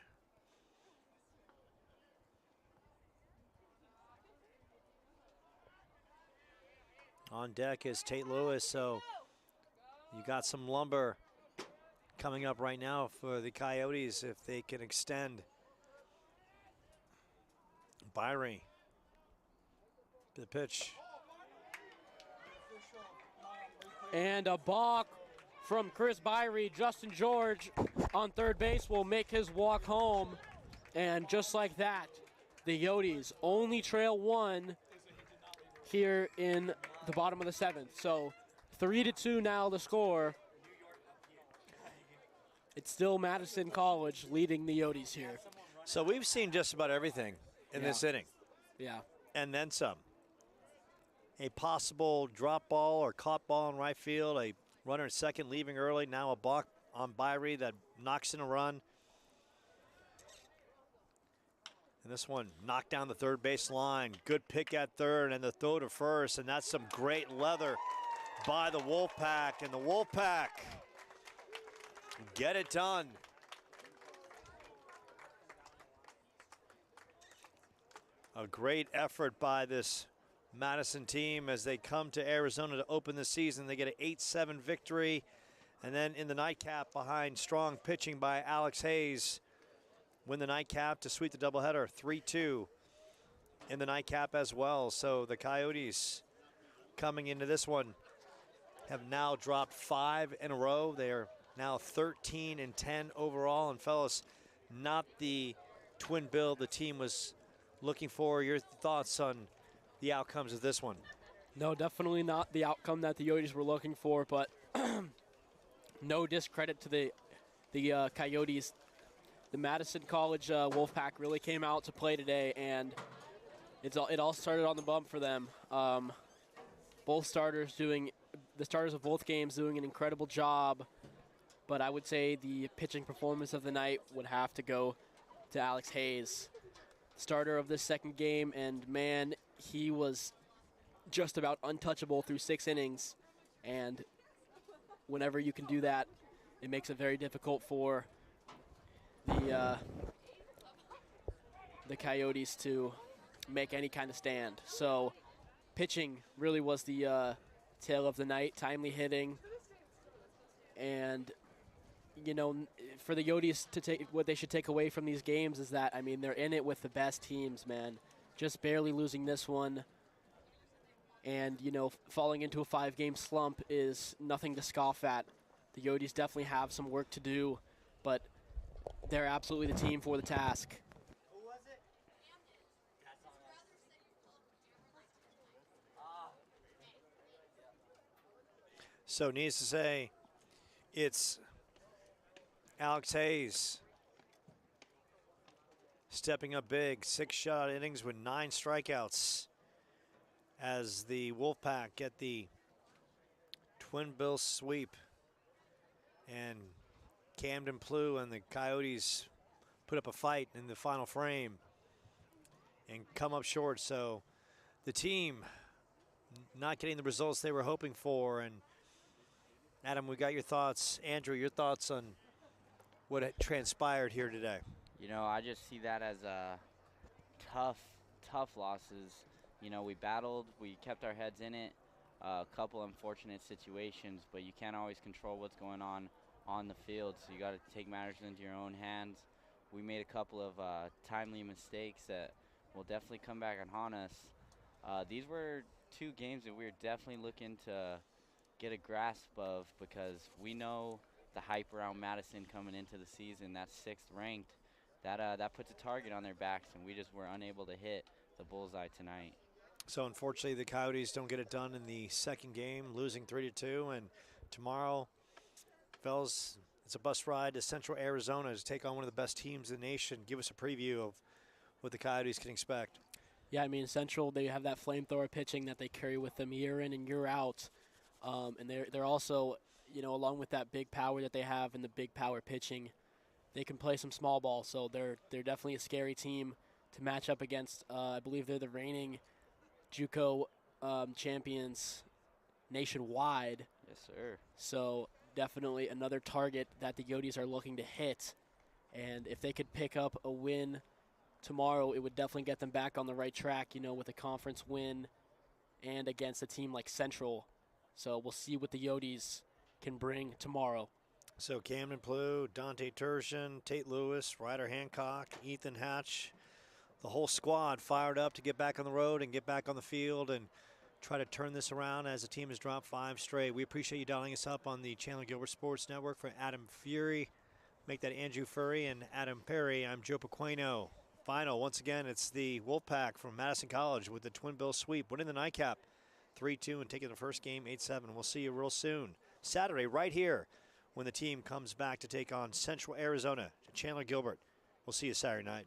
On deck is Tate Lewis, so you got some lumber coming up right now for the Coyotes if they can extend. Byrie, the pitch. And a balk from Chris Byrie. Justin George on third base will make his walk home. And just like that, the Coyotes only trail 1 here in the bottom of the 7th. So 3-2 now the score. It's still Madison College leading the Coyotes here. So we've seen just about everything in this inning. Yeah. And then some. A possible drop ball or caught ball in right field, a runner at second leaving early, now a balk on Byrie that knocks in a run. And this one knocked down the third base line. Good pick at third and the throw to first, and that's some great leather by the Wolfpack, and the Wolfpack get it done. A great effort by this Madison team as they come to Arizona to open the season. They get an 8-7 victory, and then in the nightcap behind strong pitching by Alex Hayes, win the nightcap to sweep the doubleheader 3-2 in the nightcap as well. So the Coyotes coming into this one have now dropped 5 in a row. They are now 13-10 overall. And fellas, not the twin bill the team was looking for. Your thoughts on the outcomes of this one? No, definitely not the outcome that the Coyotes were looking for, but no discredit to the Coyotes the Madison College Wolfpack really came out to play today, and it all started on the bump for them. The starters of both games doing an incredible job, but I would say the pitching performance of the night would have to go to Alex Hayes, starter of this second game, and man, he was just about untouchable through 6 innings, and whenever you can do that, it makes it very difficult for the Coyotes to make any kind of stand. So pitching really was the tale of the night, timely hitting, and you know, for the Coyotes to take, what they should take away from these games is that, I mean, they're in it with the best teams, man. Just barely losing this one, and you know, falling into a 5-game slump is nothing to scoff at. The Coyotes definitely have some work to do, but they're absolutely the team for the task. So needless to say, it's Alex Hayes stepping up big. 6 shutout innings with 9 strikeouts as the Wolfpack get the twin bill sweep. And Camden Plew and the Coyotes put up a fight in the final frame and come up short. So the team not getting the results they were hoping for. And Adam, we got your thoughts. Andrew, your thoughts on what had transpired here today? You know, I just see that as tough losses. You know, we battled, we kept our heads in it. A couple unfortunate situations, but you can't always control what's going on the field, so you got to take matters into your own hands. We made a couple of timely mistakes that will definitely come back and haunt us. These were 2 games that we were definitely looking to get a grasp of, because we know the hype around Madison coming into the season. That's 6th ranked. That puts a target on their backs, and we just were unable to hit the bullseye tonight. So unfortunately, the Coyotes don't get it done in the second game, losing 3-2. And tomorrow, fellas, it's a bus ride to Central Arizona to take on one of the best teams in the nation. Give us a preview of what the Coyotes can expect. Yeah, I mean, Central, they have that flamethrower pitching that they carry with them year in and year out. And they're also, you know, along with that big power that they have and the big power pitching, they can play some small ball. So they're definitely a scary team to match up against. I believe they're the reigning JUCO champions nationwide. Yes, sir. So definitely another target that the Coyotes are looking to hit. And if they could pick up a win tomorrow, it would definitely get them back on the right track, you know, with a conference win and against a team like Central. So we'll see what the Coyotes can bring tomorrow. So Camden Plew, Dante Tertian, Tate Lewis, Ryder Hancock, Ethan Hatch, the whole squad fired up to get back on the road and get back on the field and try to turn this around as the team has dropped 5 straight. We appreciate you dialing us up on the Chandler-Gilbert Sports Network. For Adam Fury, make that Andrew Furry, and Adam Perry, I'm Joe Pequeno. Final, once again, it's the Wolfpack from Madison College with the twin bill sweep, winning the nightcap 3-2 and taking the first game 8-7. We'll see you real soon. Saturday, right here, when the team comes back to take on Central Arizona to Chandler-Gilbert. We'll see you Saturday night.